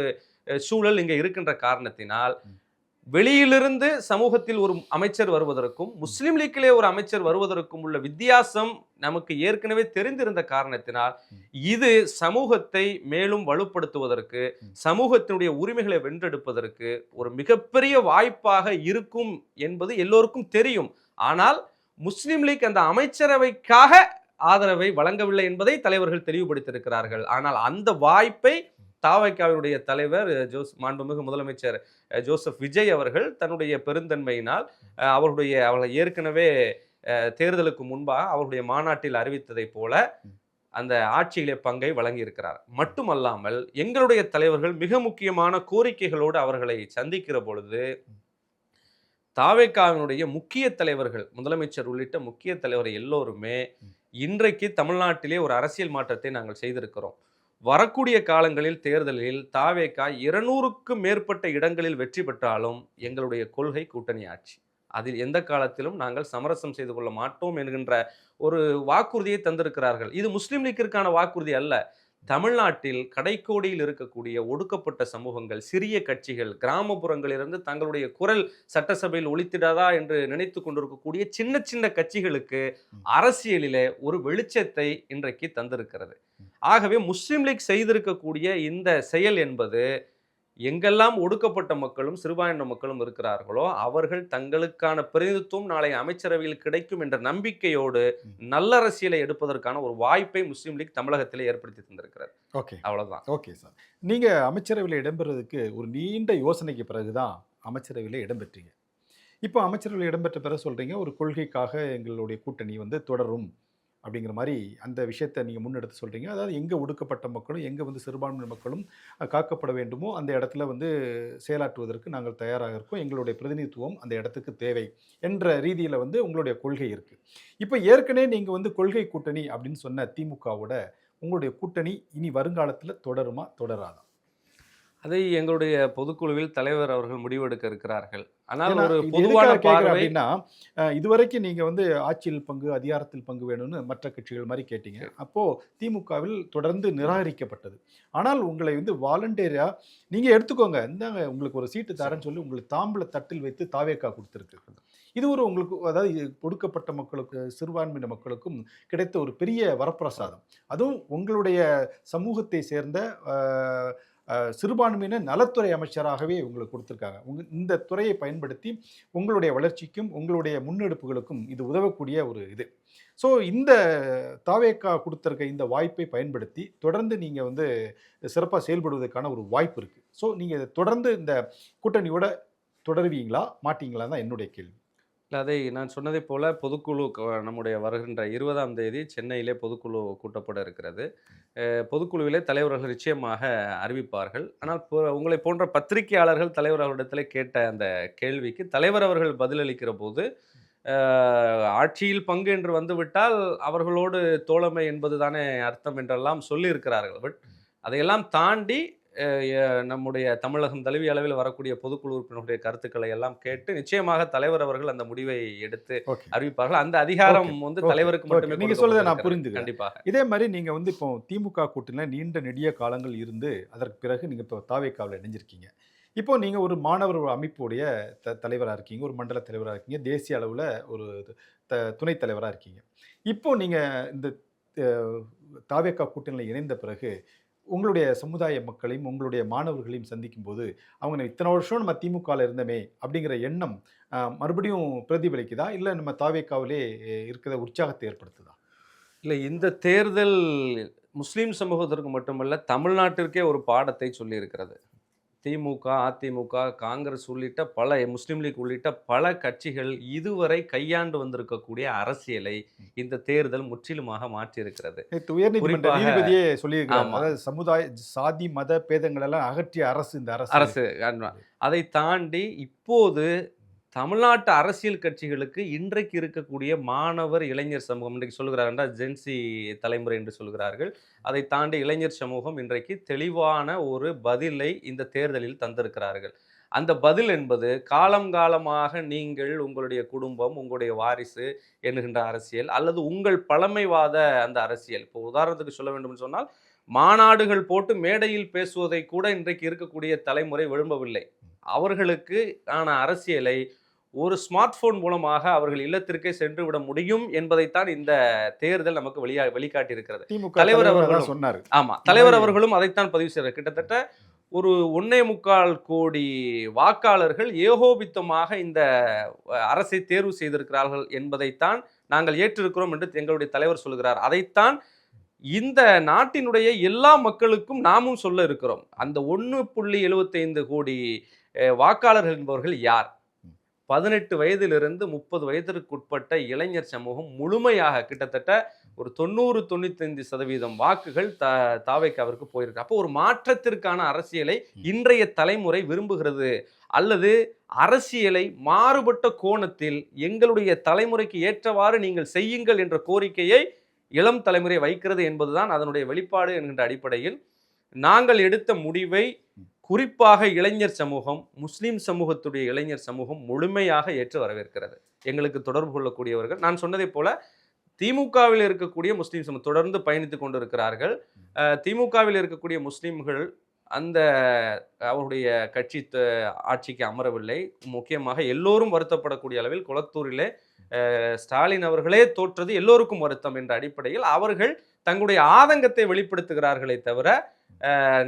சூழல் இங்கே இருக்கின்ற காரணத்தினால் வெளியிலிருந்து சமூகத்தில் ஒரு அமைச்சர் வருவதற்கும் முஸ்லிம் லீக்கிலே ஒரு அமைச்சர் வருவதற்கும் உள்ள வித்தியாசம் நமக்கு ஏற்கனவே தெரிந்திருந்த காரணத்தினால் இது சமூகத்தை மேலும் வலுப்படுத்துவதற்கு, சமூகத்தினுடைய உரிமைகளை வென்றெடுப்பதற்கு ஒரு மிகப்பெரிய வாய்ப்பாக இருக்கும் என்பது எல்லோருக்கும் தெரியும். ஆனால் முஸ்லிம் லீக் அந்த அமைச்சரவைக்காக ஆதரவை வழங்கவில்லை என்பதை தலைவர்கள் தெளிவுபடுத்தியிருக்கிறார்கள். ஆனால் அந்த வாய்ப்பை தாவைக்காவினுடைய தலைவர் மாண்புமிகு முதலமைச்சர் ஜோசப் விஜய் அவர்கள் தன்னுடைய பெருந்தன்மையினால் அவர்கள் ஏற்கனவே தேர்தலுக்கு முன்பாக அவருடைய மாநாட்டில் அறிவித்ததை போல அந்த ஆட்சியிலே பங்கை வழங்கியிருக்கிறார். மட்டுமல்லாமல் எங்களுடைய தலைவர்கள் மிக முக்கியமான கோரிக்கைகளோடு அவர்களை சந்திக்கிற பொழுது தாவேக்காவினுடைய முக்கிய தலைவர்கள், முதலமைச்சர் உள்ளிட்ட முக்கிய தலைவர் எல்லோருமே இன்றைக்கு தமிழ்நாட்டிலே ஒரு அரசியல் மாற்றத்தை நாங்கள் செய்திருக்கிறோம், வரக்கூடிய காலங்களில் தேர்தலில் தாவேகா 200க்கும் மேற்பட்ட இடங்களில் வெற்றி பெற்றாலும் எங்களுடைய கொள்கை கூட்டணி ஆட்சி, அதில் எந்த காலத்திலும் நாங்கள் சமரசம் செய்து கொள்ள மாட்டோம் என்கின்ற ஒரு வாக்குறுதியை தந்திருக்கிறார்கள். இது முஸ்லிம் லீக்கிற்கான வாக்குறுதி அல்ல. தமிழ்நாட்டில் கடைக்கோடியில் இருக்கக்கூடிய ஒடுக்கப்பட்ட சமூகங்கள், சிறிய கட்சிகள், கிராமப்புறங்களிலிருந்து தங்களுடைய குரல் சட்டசபையில் ஒலித்திடாதா என்று நினைத்து கொண்டிருக்கக்கூடிய சின்ன சின்ன கட்சிகளுக்கு அரசியலிலே ஒரு வெளிச்சத்தை இன்றைக்கு தந்திருக்கிறது. ஆகவே முஸ்லிம் லீக் செய்திருக்கக்கூடிய இந்த செயல் என்பது எங்கெல்லாம் ஒடுக்கப்பட்ட மக்களும் சிறுபான்மை மக்களும் இருக்கிறார்களோ அவர்கள் தங்களுக்கான பிரதிநிதித்துவம் நாளை அமைச்சரவையில் கிடைக்கும் என்ற நம்பிக்கையோடு ம். நல்ல அரசியலை எடுப்பதற்கான ஒரு வாய்ப்பை முஸ்லீம் லீக் தமிழகத்திலே ஏற்படுத்தி தந்திருக்கிறார். ஓகே. அவ்வளவுதான். Okay sir. நீங்க அமைச்சரவையில இடம்பெறுவதற்கு ஒரு நீண்ட யோசனைக்கு பிறகு தான் அமைச்சரவையில இடம்பெற்றீங்க. இப்போ அமைச்சரவையில இடம்பெற்ற பிறகு சொல்றீங்க, ஒரு கொள்கைக்காக எங்களுடைய கூட்டணி வந்து தொடரும் அப்படிங்கிற மாரி அந்த விஷயத்த நீங்க முன்னெடுத்து சொல்றீங்க. அதாவது எங்க ஒடுக்கப்பட்ட மக்களும், எங்க வந்து சிறுபான்மை மக்களும் காக்கப்பட வேண்டுமோ, அந்த இடத்துல வந்து செயலாற்றுவதற்கு நாங்கள் தயாராக இருக்கோம். எங்களுடைய பிரதிநிதித்துவம் அந்த இடத்துக்கு தேவை என்ற ரீதியில வந்து உங்களுடைய கொள்கை இருக்கு. இப்ப ஏற்கனவே நீங்க வந்து கொள்கை கூட்டணி அப்படின்னு சொன்ன திமுகவோட உங்களுடைய கூட்டணி இனி வருங்காலத்துல தொடருமா? தொடராதா? அதை எங்களுடைய பொதுக்குழுவில் தலைவர் அவர்கள் முடிவெடுக்க இருக்கிறார்கள். ஆனால் ஏன்னா, ஒரு இது பொதுவான எதுக்காக கேட்கிறேன் பார்வை அப்படின்னா, இதுவரைக்கும் நீங்க வந்து ஆட்சியில் பங்கு, அதிகாரத்தில் பங்கு வேணும்னு மற்ற கட்சிகள் மாரி கேட்டீங்க. அப்போ திமுகவில் தொடர்ந்து நிராகரிக்கப்பட்டது. ஆனால் உங்களை வந்து வாலண்டியரா நீங்க எடுத்துக்கோங்க. இந்தாங்க உங்களுக்கு ஒரு சீட்டு தரேன்னு சொல்லி உங்களுக்கு தாம்பூல தட்டில் வைத்து தாவேக்கா குடுத்திருக்கு. இது ஒரு உங்களுக்கு அதாவது ஒடுக்கப்பட்ட மக்களுக்கு, சிறுபான்மையின மக்களுக்கும் கிடைத்த ஒரு பெரிய வரப்பிரசாதம். அதுவும் உங்களுடைய சமூகத்தை சேர்ந்த அ சிறுபான்மையினர் நலத்துறை அமைச்சராகவே உங்களுக்கு கொடுத்துருக்காங்க. இந்த துறையை பயன்படுத்தி உங்களுடைய வளர்ச்சிக்கும், உங்களுடைய முன்னெடுப்புகளுக்கும் இது உதவக்கூடிய ஒரு இது. ஸோ இந்த தாவேக்கா குடுத்திருக்க இந்த வாய்ப்பை பயன்படுத்தி, தொடர்ந்து நீங்க வந்து சிறப்பா செயல்படுவதற்கான ஒரு வாய்ப்பு இருக்கு. ஸோ நீங்க தொடர்ந்து இந்த கூட்டணியோட தொடருவீங்களா? மாட்டீங்களா? தான் என்னுடைய கேள்வி. இல்ல அதை நான் சொன்னதைப் போல பொதுக்குழு நம்முடைய வருகின்ற 20ஆம் தேதி சென்னையிலே பொதுக்குழு கூட்டப்பட இருக்கிறது. பொதுக்குழுவிலே தலைவர்கள் நிச்சயமாக அறிவிப்பார்கள். ஆனால் உங்களைப் போன்ற பத்திரிகையாளர்கள் தலைவர் அவர்களிடத்திலே கேட்ட அந்த கேள்விக்கு தலைவர் அவர்கள் பதிலளிக்கிற போது, ஆட்சியில் பங்கு என்று வந்துவிட்டால் அவர்களோடு தோழமை என்பது தானே அர்த்தம் என்றெல்லாம் சொல்லியிருக்கிறார்கள். பட் அதையெல்லாம் தாண்டி நம்முடைய தமிழகம் தழுவிய அளவில் வரக்கூடிய பொதுக்குழு உறுப்பினர்களுடைய கருத்துக்களை எல்லாம் கேட்டு நிச்சயமாக தலைவர் அவர்கள் அந்த முடிவை எடுத்து ஓகே. அறிவிப்பார்கள். அந்த அதிகாரம் வந்து ஓகே. தலைவருக்கு ஓகே. மட்டுமே நீங்க சொல்றத நான் கொடுக்கப்பட்டிருக்கிறது. புரிந்துக்கிறேன். கண்டிப்பாக. இதே மாரி நீங்க வந்து இப்போ திமுக கூட்டணியில நீண்ட நெடிய காலங்கள் இருந்து, அதற்கு பிறகு நீங்க இப்போ தாவேக்காவுல இணைஞ்சிருக்கீங்க. இப்போ நீங்க ஒரு மாணவர் அமைப்புடைய தலைவரா இருக்கீங்க. ஒரு மண்டல தலைவரா இருக்கீங்க. தேசிய அளவுல ஒரு துணைத் தலைவரா இருக்கீங்க. இப்போ நீங்க இந்த அ தாவேக்கா கூட்டணியில இணைந்த பிறகு, உங்களுடைய சமுதாய மக்களையும், உங்களுடைய மாணவர்களையும் சந்திக்கும்போது, அவங்க இத்தனை வருஷம் நம்ம திமுகல இருந்தோமே அப்படிங்கிற எண்ணம் மறுபடியும் பிரதிபலிக்குதா? இல்ல நம்ம தாவேக்காவிலே இருக்கிற உற்சாகத்தை ஏற்படுத்துதா? இல்ல இந்த தேர்தல் முஸ்லிம் சமூகத்திற்கு மட்டுமல்ல, தமிழ்நாட்டிற்கே ஒரு பாடத்தை சொல்லியிருக்கிறது. திமுக, அதிமுக, காங்கிரஸ் உள்ளிட்ட பல முஸ்லீம் லீக் உள்ளிட்ட பல கட்சிகள் இதுவரை கையாண்டு வந்திருக்கக்கூடிய அரசியலை இந்த தேர்தல் முற்றிலுமாக மாற்றியிருக்கிறது. நேத்து உயர்நீதிமன்ற குறிப்பாக நீதிபதியே சொல்லியிருக்கிறார். ஆமா. அதாவது சமுதாய, சாதி, மத பேதங்கள் எல்லாம் அகற்றிய அரசு இந்த அரசு. அரசு அதை தாண்டி இப்போது தமிழ்நாட்டு அரசியல் கட்சிகளுக்கு இன்றைக்கு இருக்கக்கூடிய மாணவர், இளைஞர் சமூகம் இன்றைக்கு சொல்கிறார்கள் என்றால் ஜென்சி தலைமுறை என்று சொல்கிறார்கள். அதை தாண்டி இளைஞர் சமூகம் இன்றைக்கு தெளிவான ஒரு பதிலை இந்த தேர்தலில் தந்திருக்கிறார்கள். அந்த பதில் என்பது காலம் காலமாக நீங்கள் உங்களுடைய குடும்பம், உங்களுடைய வாரிசு என்கின்ற அரசியல் அல்லது உங்கள் பழமைவாத அந்த அரசியல். இப்போ உதாரணத்துக்கு சொல்ல வேண்டும் என்று சொன்னால், மாநாடுகள் போட்டு மேடையில் பேசுவதை கூட இன்றைக்கு இருக்கக்கூடிய தலைமுறை விரும்பவில்லை. அவர்களுக்கு ஆன அரசியலை ஒரு ஸ்மார்ட் போன் மூலமாக அவர்கள் இல்லத்திற்கே சென்று விட முடியும் என்பதைத்தான் இந்த தேர்தல் நமக்கு வெளிக்காட்டி இருக்கிறது. திமுக தலைவர் தலைவர் அவர்களும் அதான் சொன்னாரு. ஆமா, தலைவர் அவர்களும் அதைத்தான் பதிவு செய்கிறார். கிட்டத்தட்ட ஒரு 1.25 கோடி வாக்காளர்கள் ஏகோபித்தமாக இந்த அரசை தேர்வு செய்திருக்கிறார்கள் என்பதைத்தான் நாங்கள் ஏற்றிருக்கிறோம் என்று எங்களுடைய தலைவர் சொல்கிறார். அதைத்தான் இந்த நாட்டினுடைய எல்லா மக்களுக்கும் நாமும் சொல்ல இருக்கிறோம். அந்த 1.75 கோடி வாக்காளர்கள் என்பவர்கள் யார்? 18 வயதிலிருந்து 30 வயதிற்கு உட்பட்ட இளைஞர் சமூகம் முழுமையாக கிட்டத்தட்ட ஒரு 90-95% வாக்குகள் தாவேக்காவிற்கு போயிருக்கு. அப்போ ஒரு மாற்றத்திற்கான அரசியலை இன்றைய தலைமுறை விரும்புகிறது. அல்லது அரசியலை மாறுபட்ட கோணத்தில் எங்களுடைய தலைமுறைக்கு ஏற்றவாறு நீங்கள் செய்யுங்கள் என்ற கோரிக்கையை இளம் தலைமுறை வைக்கிறது என்பதுதான் அதனுடைய வெளிப்பாடு என்கின்ற அடிப்படையில் நாங்கள் எடுத்த முடிவை குறிப்பாக இளைஞர் சமூகம், முஸ்லிம் சமூகத்துடைய இளைஞர் சமூகம் முழுமையாக ஏற்று வரவேற்கிறது. எங்களுக்கு தொடர்பு கொள்ளக்கூடியவர்கள் நான் சொன்னதைப் போல திமுகவில் இருக்கக்கூடிய முஸ்லிம் சமூகம் தொடர்ந்து பயணித்துக் கொண்டிருக்கிறார்கள். திமுகவில் இருக்கக்கூடிய முஸ்லிம்கள் அந்த அவருடைய கட்சி ஆட்சிக்கு அமரவில்லை. முக்கியமாக எல்லோரும் வருத்தப்படக்கூடிய அளவில் கொளத்தூரிலே ஸ்டாலின் அவர்களே தோற்றது எல்லோருக்கும் வருத்தம் என்ற அடிப்படையில் அவர்கள் தங்களுடைய ஆதங்கத்தை வெளிப்படுத்துகிறார்களே தவிர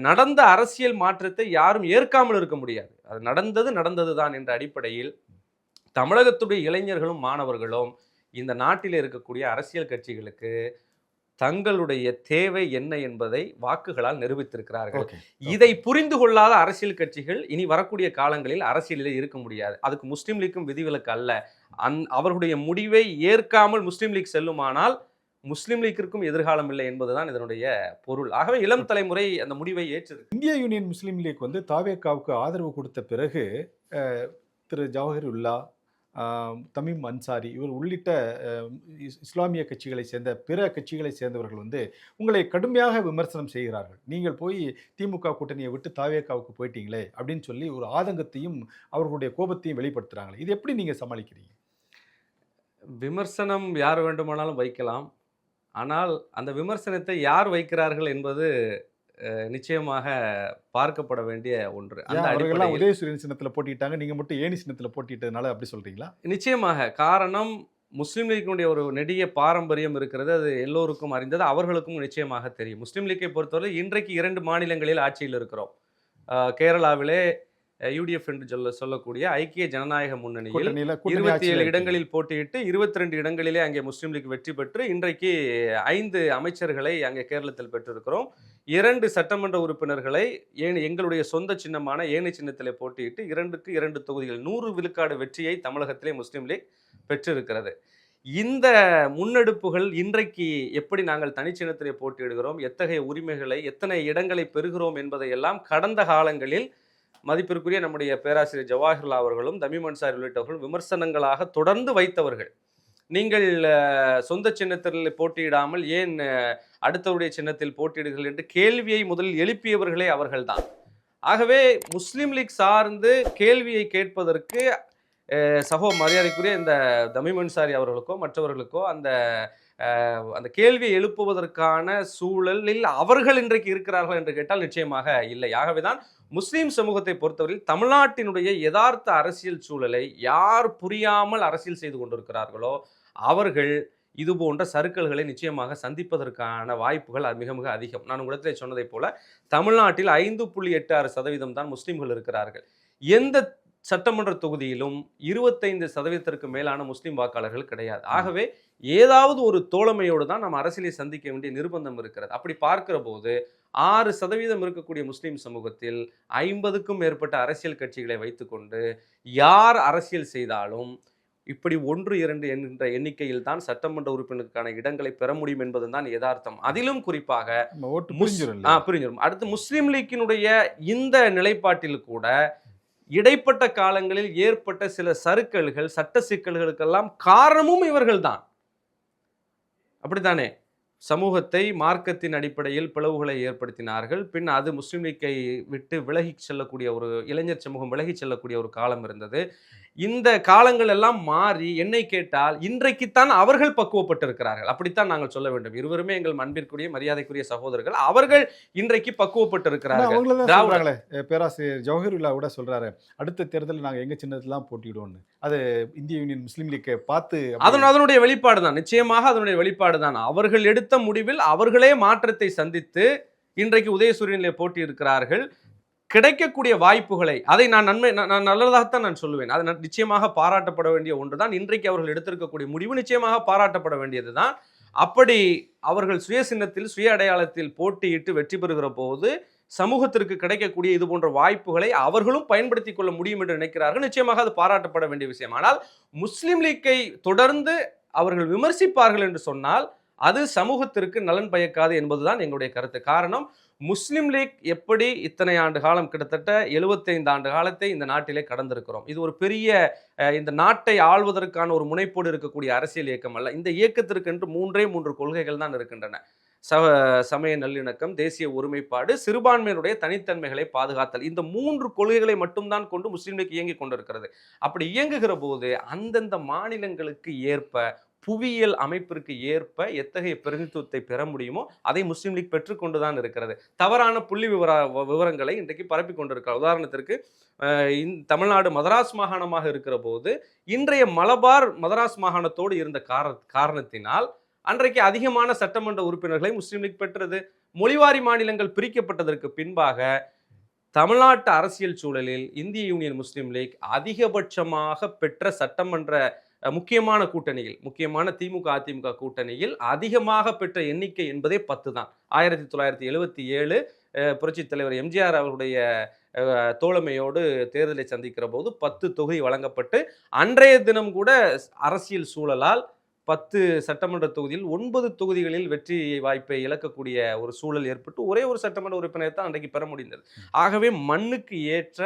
நடந்த அரசியல் மாற்றத்தை யாரும் ஏற்காமல் இருக்க முடியாது. அது நடந்தது தான் என்ற அடிப்படையில் தமிழகத்துடைய இளைஞர்களும் மாணவர்களும் இந்த நாட்டில் இருக்கக்கூடிய அரசியல் கட்சிகளுக்கு தங்களுடைய தேவை என்ன என்பதை வாக்குகளால் நிரூபித்திருக்கிறார்கள். இதை புரிந்து கொள்ளாத அரசியல் கட்சிகள் இனி வரக்கூடிய காலங்களில் அரசியலில் இருக்க முடியாது. அதுக்கு முஸ்லீம் லீக்கும் விதிவிலக்கு அல்ல. அவர்களுடைய முடிவை ஏற்காமல் முஸ்லீம் லீக் செல்லுமானால் முஸ்லீம் லீக்கிற்கும் எதிர்காலம் இல்லை என்பதுதான் இதனுடைய பொருள். ஆகவே இளம் தலைமுறை அந்த முடிவை ஏற்றது. இந்திய யூனியன் முஸ்லீம் லீக் வந்து தாவேகாவுக்கு ஆதரவு கொடுத்த பிறகு திரு ஜவஹருல்லா, தமீம் அன்சாரி இவர் உள்ளிட்ட இஸ்லாமிய கட்சிகளை சேர்ந்த பிற கட்சிகளை சேர்ந்தவர்கள் வந்து உங்களை கடுமையாக விமர்சனம் செய்கிறார்கள். நீங்கள் போய் திமுக கூட்டணியை விட்டு தாவேகாவுக்கு போயிட்டீங்களே அப்படின்னு சொல்லி ஒரு ஆதங்கத்தையும் அவர்களுடைய கோபத்தையும் வெளிப்படுத்துகிறாங்களே, இது எப்படி நீங்கள் சமாளிக்கிறீங்க? விமர்சனம் யார் வேண்டுமானாலும் வைக்கலாம். ஆனால் அந்த விமர்சனத்தை யார் வைக்கிறார்கள் என்பது நிச்சயமாக பார்க்கப்பட வேண்டிய ஒன்று. அந்த அவர்களெல்லாம் உதயசூரியன் சின்னத்துல போட்டிட்டாங்க, நீங்க மட்டும் ஏணி சின்னத்துல போட்டிட்டதுனால அப்படி சொல்றீங்களா? நிச்சயமாக. காரணம், முஸ்லீம் லீக்கினுடைய ஒரு நெடிய பாரம்பரியம் இருக்கிறது. அது எல்லோருக்கும் அறிந்தது, அவர்களுக்கும் நிச்சயமாக தெரியும். முஸ்லீம் லீக்கை பொறுத்தவரை இன்றைக்கு 2 மாநிலங்களில் ஆட்சியில் இருக்கிறோம். கேரளாவிலே யுடிஎஃப் என்று சொல்லக்கூடிய ஐக்கிய ஜனநாயக முன்னணியில் 27 இடங்களில் போட்டியிட்டு 22 இடங்களிலே அங்கே முஸ்லீம் லீக் வெற்றி பெற்று இன்றைக்கு 5 அமைச்சர்களை அங்கே கேரளத்தில் பெற்றிருக்கிறோம். 2 சட்டமன்ற உறுப்பினர்களை எங்களுடைய சொந்த சின்னமான ஏணி சின்னத்திலே போட்டியிட்டு 2க்கு 2 தொகுதிகள் 100 விழுக்காடு வெற்றியை தமிழகத்திலே முஸ்லீம் லீக் பெற்றிருக்கிறது. இந்த முன்னெடுப்புகள் இன்றைக்கு எப்படி நாங்கள் தனிச்சின்னத்திலே போட்டியிடுகிறோம், எத்தகைய உரிமைகளை, எத்தனை இடங்களை பெறுகிறோம் என்பதையெல்லாம் கடந்த காலங்களில் மதிப்பிற்குரிய நம்முடைய பேராசிரியர் ஜவாஹிர்லா அவர்களும் தமீம் அன்சாரி உள்ளிட்டவர்களும் விமர்சனங்களாக தொடர்ந்து வைத்தவர்கள். நீங்கள் சொந்த சின்னத்தில் போட்டியிடாமல் ஏன் அடுத்தவருடைய சின்னத்தில் போட்டியிடுங்கள் என்று கேள்வியை முதலில் எழுப்பியவர்களே அவர்கள்தான். ஆகவே முஸ்லீம் லீக் சார்ந்து கேள்வியை கேட்பதற்கு மரியாதைக்குரிய இந்த தமீம் அன்சாரி அவர்களுக்கோ மற்றவர்களுக்கோ அந்த கேள்வியை எழுப்புவதற்கான சூழலில் அவர்கள் இன்றைக்கு இருக்கிறார்கள் என்று கேட்டால் நிச்சயமாக இல்லை. ஆகவேதான் முஸ்லீம் சமூகத்தை பொறுத்தவரையில் தமிழ்நாட்டினுடைய யதார்த்த அரசியல் சூழலை யார் புரியாமல் அரசியல் செய்து கொண்டிருக்கிறார்களோ அவர்கள் இது போன்ற சறுக்கல்களை நிச்சயமாக சந்திப்பதற்கான வாய்ப்புகள் மிக மிக அதிகம். நான் உங்களிடத்தில் சொன்னதை போல தமிழ்நாட்டில் 5.86% தான் முஸ்லீம்கள் இருக்கிறார்கள். எந்த சட்டமன்ற தொகுதியிலும் 25% மேலான முஸ்லீம் வாக்காளர்கள் கிடையாது. ஆகவே ஏதாவது ஒரு தோழமையோடு தான் நம்ம அரசியலை சந்திக்க வேண்டிய நிர்பந்தம் இருக்கிறது. அப்படி பார்க்கிற போது 6% இருக்கக்கூடிய முஸ்லீம் சமூகத்தில் 50க்கும் மேற்பட்ட அரசியல் கட்சிகளை வைத்துக்கொண்டு யார் அரசியல் செய்தாலும் இப்படி 1-2 என்கின்ற எண்ணிக்கையில் தான் சட்டமன்ற உறுப்பினருக்கான இடங்களை பெற முடியும் என்பதுதான் யதார்த்தம். அதிலும் குறிப்பாக புரிஞ்சிடும். அடுத்து முஸ்லீம் லீக்கினுடைய இந்த நிலைப்பாட்டில் கூட இடைப்பட்ட காலங்களில் ஏற்பட்ட சில சறுக்கல்கள், சட்ட சிக்கல்களுக்கெல்லாம் காரணமும் இவர்கள்தான். அப்படித்தானே? சமூகத்தை மார்க்கத்தின் அடிப்படையில் பிளவுகளை ஏற்படுத்தினார்கள். பின் அது முஸ்லீம் லீக்கை விட்டு விலகி செல்லக்கூடிய ஒரு இளைஞர் சமூகம் விலகி செல்லக்கூடிய ஒரு காலம் இருந்தது. இந்த காலங்கள் எல்லாம் மாறி என்னை கேட்டால் இன்றைக்குத்தான் அவர்கள் பக்குவப்பட்டிருக்கிறார்கள். அப்படித்தான் நாங்கள் சொல்ல வேண்டும். இருவருமே எங்கள் அன்பிற்குரிய மரியாதைக்குரிய சகோதரர்கள். அவர்கள் இன்றைக்கு பக்குவப்பட்டிருக்கிறார்கள். பேராசிரியர் ஜவஹருல்லா கூட சொல்றாரு, அடுத்த தேர்தலில் நாங்கள் எங்க சின்னத்திலாம் போட்டிடுவோம்னு. அது இந்திய யூனியன் முஸ்லீம் லீக்கை பார்த்து அதனுடைய வெளிப்பாடு தான். நிச்சயமாக அதனுடைய வெளிப்பாடு தான். அவர்கள் எடுத்த முடிவில் அவர்களே மாற்றத்தை சந்தித்து இன்றைக்கு உதயசூரியனிலே போட்டி இருக்கிறார்கள். கிடைக்கக்கூடிய வாய்ப்புகளை அதை நான் நல்லதாகத்தான் நான் சொல்லுவேன். அது நிச்சயமாக பாராட்டப்பட வேண்டிய ஒன்றுதான். இன்றைக்கு அவர்கள் எடுத்திருக்கக்கூடிய முடிவு நிச்சயமாக பாராட்டப்பட வேண்டியது தான். அப்படி அவர்கள் சுய சின்னத்தில் சுய அடையாளத்தில் போட்டியிட்டு வெற்றி பெறுகிற போது சமூகத்திற்கு கிடைக்கக்கூடிய இது போன்ற வாய்ப்புகளை அவர்களும் பயன்படுத்திக் கொள்ள முடியும் என்று நினைக்கிறார்கள். நிச்சயமாக அது பாராட்டப்பட வேண்டிய விஷயம். ஆனால் முஸ்லிம் லீக்கை தொடர்ந்து அவர்கள் விமர்சிப்பார்கள் என்று சொன்னால் அது சமூகத்திற்கு நலன் பயக்காது என்பதுதான் எங்களுடைய கருத்து. காரணம், முஸ்லிம் லீக் எப்படி இத்தனை ஆண்டு காலம், கிட்டத்தட்ட 75 ஆண்டு காலத்தை இந்த நாட்டிலே கடந்திருக்கிறோம். இது ஒரு பெரிய இந்த நாட்டை ஆள்வதற்கான ஒரு முனைப்போடு இருக்கக்கூடிய அரசியல் இயக்கம் அல்ல. இந்த இயக்கத்திற்கு என்று 3 கொள்கைகள் தான் இருக்கின்றன. சமய நல்லிணக்கம், தேசிய ஒருமைப்பாடு, சிறுபான்மையினுடைய தனித்தன்மைகளை பாதுகாத்தல். இந்த 3 கொள்கைகளை மட்டும்தான் கொண்டு முஸ்லீம் லீக் இயங்கிக் கொண்டிருக்கிறது. அப்படி இயங்குகிற போது அந்தந்த மாநிலங்களுக்கு ஏற்ப, புவியியல் அமைப்பிற்கு ஏற்ப எத்தகைய பிரதிநிதித்துவத்தை பெற முடியுமோ அதை முஸ்லீம் லீக் பெற்றுக்கொண்டுதான் இருக்கிறது. தவறான புள்ளி விவரங்களை இன்றைக்கு பரப்பி கொண்டிருக்கிறார். உதாரணத்திற்கு தமிழ்நாடு மதராஸ் மாகாணமாக இருக்கிற போது இன்றைய மலபார் மதராஸ் மாகாணத்தோடு இருந்த காரணத்தினால் அன்றைக்கு அதிகமான சட்டமன்ற உறுப்பினர்களை முஸ்லீம் லீக் பெற்றது. மொழிவாரி மாநிலங்கள் பிரிக்கப்பட்டதற்கு பின்பாக தமிழ்நாட்டு அரசியல் சூழலில் இந்திய யூனியன் முஸ்லீம் லீக் அதிகபட்சமாக பெற்ற சட்டமன்ற முக்கியமான கூட்டணியில், முக்கியமான திமுக அதிமுக கூட்டணியில் அதிகமாக பெற்ற எண்ணிக்கை என்பதே 10 தான். 1977 புரட்சித் தலைவர் எம்ஜிஆர் அவருடைய தோழமையோடு தேர்தலை சந்திக்கிற போது 10 தொகுதி வழங்கப்பட்டு, அன்றைய தினம் கூட அரசியல் சூழலால் 10 சட்டமன்ற தொகுதியில் 9 தொகுதிகளில் வெற்றி வாய்ப்பை இழக்கக்கூடிய ஒரு சூழல் ஏற்பட்டு ஒரே ஒரு சட்டமன்ற உறுப்பினர் தான் அன்றைக்கு பெற முடிந்தது. ஆகவே மண்ணுக்கு ஏற்ற,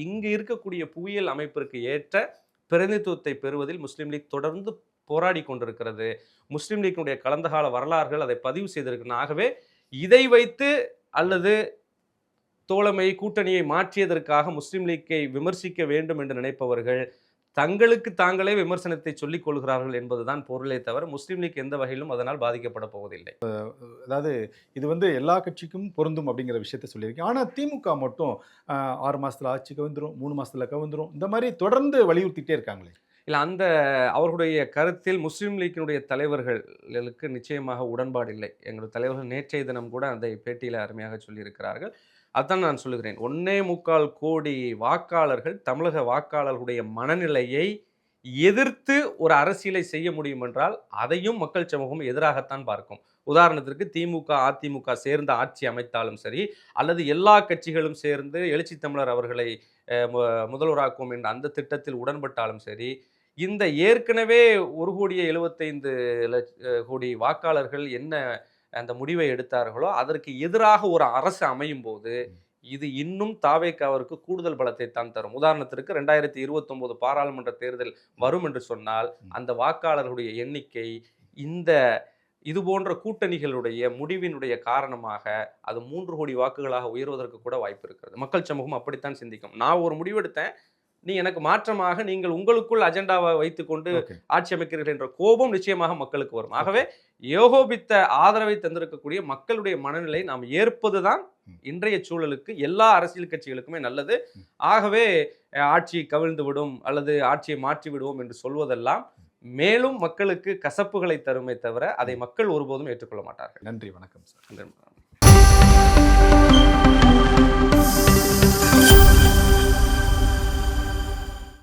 இங்கு இருக்கக்கூடிய புவியியல் அமைப்பிற்கு ஏற்ற பிரதிநிதித்துவத்தை பெறுவதில் முஸ்லீம் லீக் தொடர்ந்து போராடி கொண்டிருக்கிறது. முஸ்லீம் லீக்கினுடைய கடந்த கால வரலாறுகள் அதை பதிவு செய்திருக்கின்றன. ஆகவே இதை வைத்து அல்லது தோழமை கூட்டணியை மாற்றியதற்காக முஸ்லீம் லீக்கை விமர்சிக்க வேண்டும் என்று நினைப்பவர்கள் தங்களுக்கு தாங்களே விமர்சனத்தை சொல்லிக் கொள்கிறார்கள் என்பதுதான் பொருளே தவிர முஸ்லீம் லீக் எந்த வகையிலும் அதனால் பாதிக்கப்பட போவதில்லை. அதாவது இது வந்து எல்லா கட்சிக்கும் பொருந்தும் அப்படிங்கிற விஷயத்த சொல்லியிருக்கேன். ஆனால் திமுக மட்டும் 6 மாசத்துல ஆட்சி கவிழ்ந்துரும், 3 மாசத்துல கவிழ்ந்துரும், இந்த மாதிரி தொடர்ந்து வலியுறுத்திட்டே இருக்காங்களே. இல்லை, அந்த அவர்களுடைய கருத்தில் முஸ்லீம் லீக்கினுடைய தலைவர்களுக்கு நிச்சயமாக உடன்பாடு இல்லை. எங்களுடைய தலைவர்கள் நேற்றைய தினம் கூட அந்த பேட்டியில் அருமையாக சொல்லியிருக்கிறார்கள். அதான் நான் சொல்லுகிறேன், 1.25 கோடி வாக்காளர்கள் தமிழக வாக்காளர்களுடைய மனநிலையை எதிர்த்து ஒரு அரசியலை செய்ய முடியும் என்றால் அதையும் மக்கள் சமூகம் எதிராகத்தான் பார்க்கும். உதாரணத்திற்கு திமுக அதிமுக சேர்ந்து ஆட்சி அமைத்தாலும் சரி, அல்லது எல்லா கட்சிகளும் சேர்ந்து எழுச்சி தமிழர் அவர்களை முதல்வராக்கும் என்ற அந்த திட்டத்தில் உடன்பட்டாலும் சரி, இந்த ஏற்கனவே 1,75,00,000 வாக்காளர்கள் என்ன அந்த முடிவை எடுத்தார்களோ அதற்கு எதிராக ஒரு அரசு அமையும் போது இது இன்னும் தாவேக்காவிற்கு கூடுதல் பலத்தை தான் தரும். உதாரணத்திற்கு 2029 பாராளுமன்ற தேர்தல் வரும் என்று சொன்னால் அந்த வாக்காளர்களுடைய எண்ணிக்கை இந்த இது போன்ற கூட்டணிகளுடைய முடிவினுடைய காரணமாக அது 3 கோடி வாக்குகளாக உயர்வதற்கு கூட வாய்ப்பு இருக்கிறது. மக்கள் சமூகம் அப்படித்தான் சிந்திக்கும். நான் ஒரு முடிவெடுத்தேன், நீ எனக்கு மாற்றமாக நீங்கள் உங்களுக்குள் அஜெண்டாவை வைத்துக்கொண்டு ஆட்சி அமைக்கிறீர்கள் என்ற கோபம் நிச்சயமாக மக்களுக்கு வரும். ஆகவே ஏகோபித்த ஆதரவை தந்திருக்கக்கூடிய மக்களுடைய மனநிலை நாம் ஏற்பதுதான் இன்றைய சூழலுக்கு எல்லா அரசியல் கட்சிகளுக்குமே நல்லது. ஆகவே ஆட்சி கவிழ்ந்து விடும் அல்லது ஆட்சியை மாற்றி விடுவோம் என்று சொல்வதெல்லாம் மேலும் மக்களுக்கு கசப்புகளை தருமே தவிர அதை மக்கள் ஒருபோதும் ஏற்றுக்கொள்ள மாட்டார்கள். நன்றி, வணக்கம் சார். நன்றி.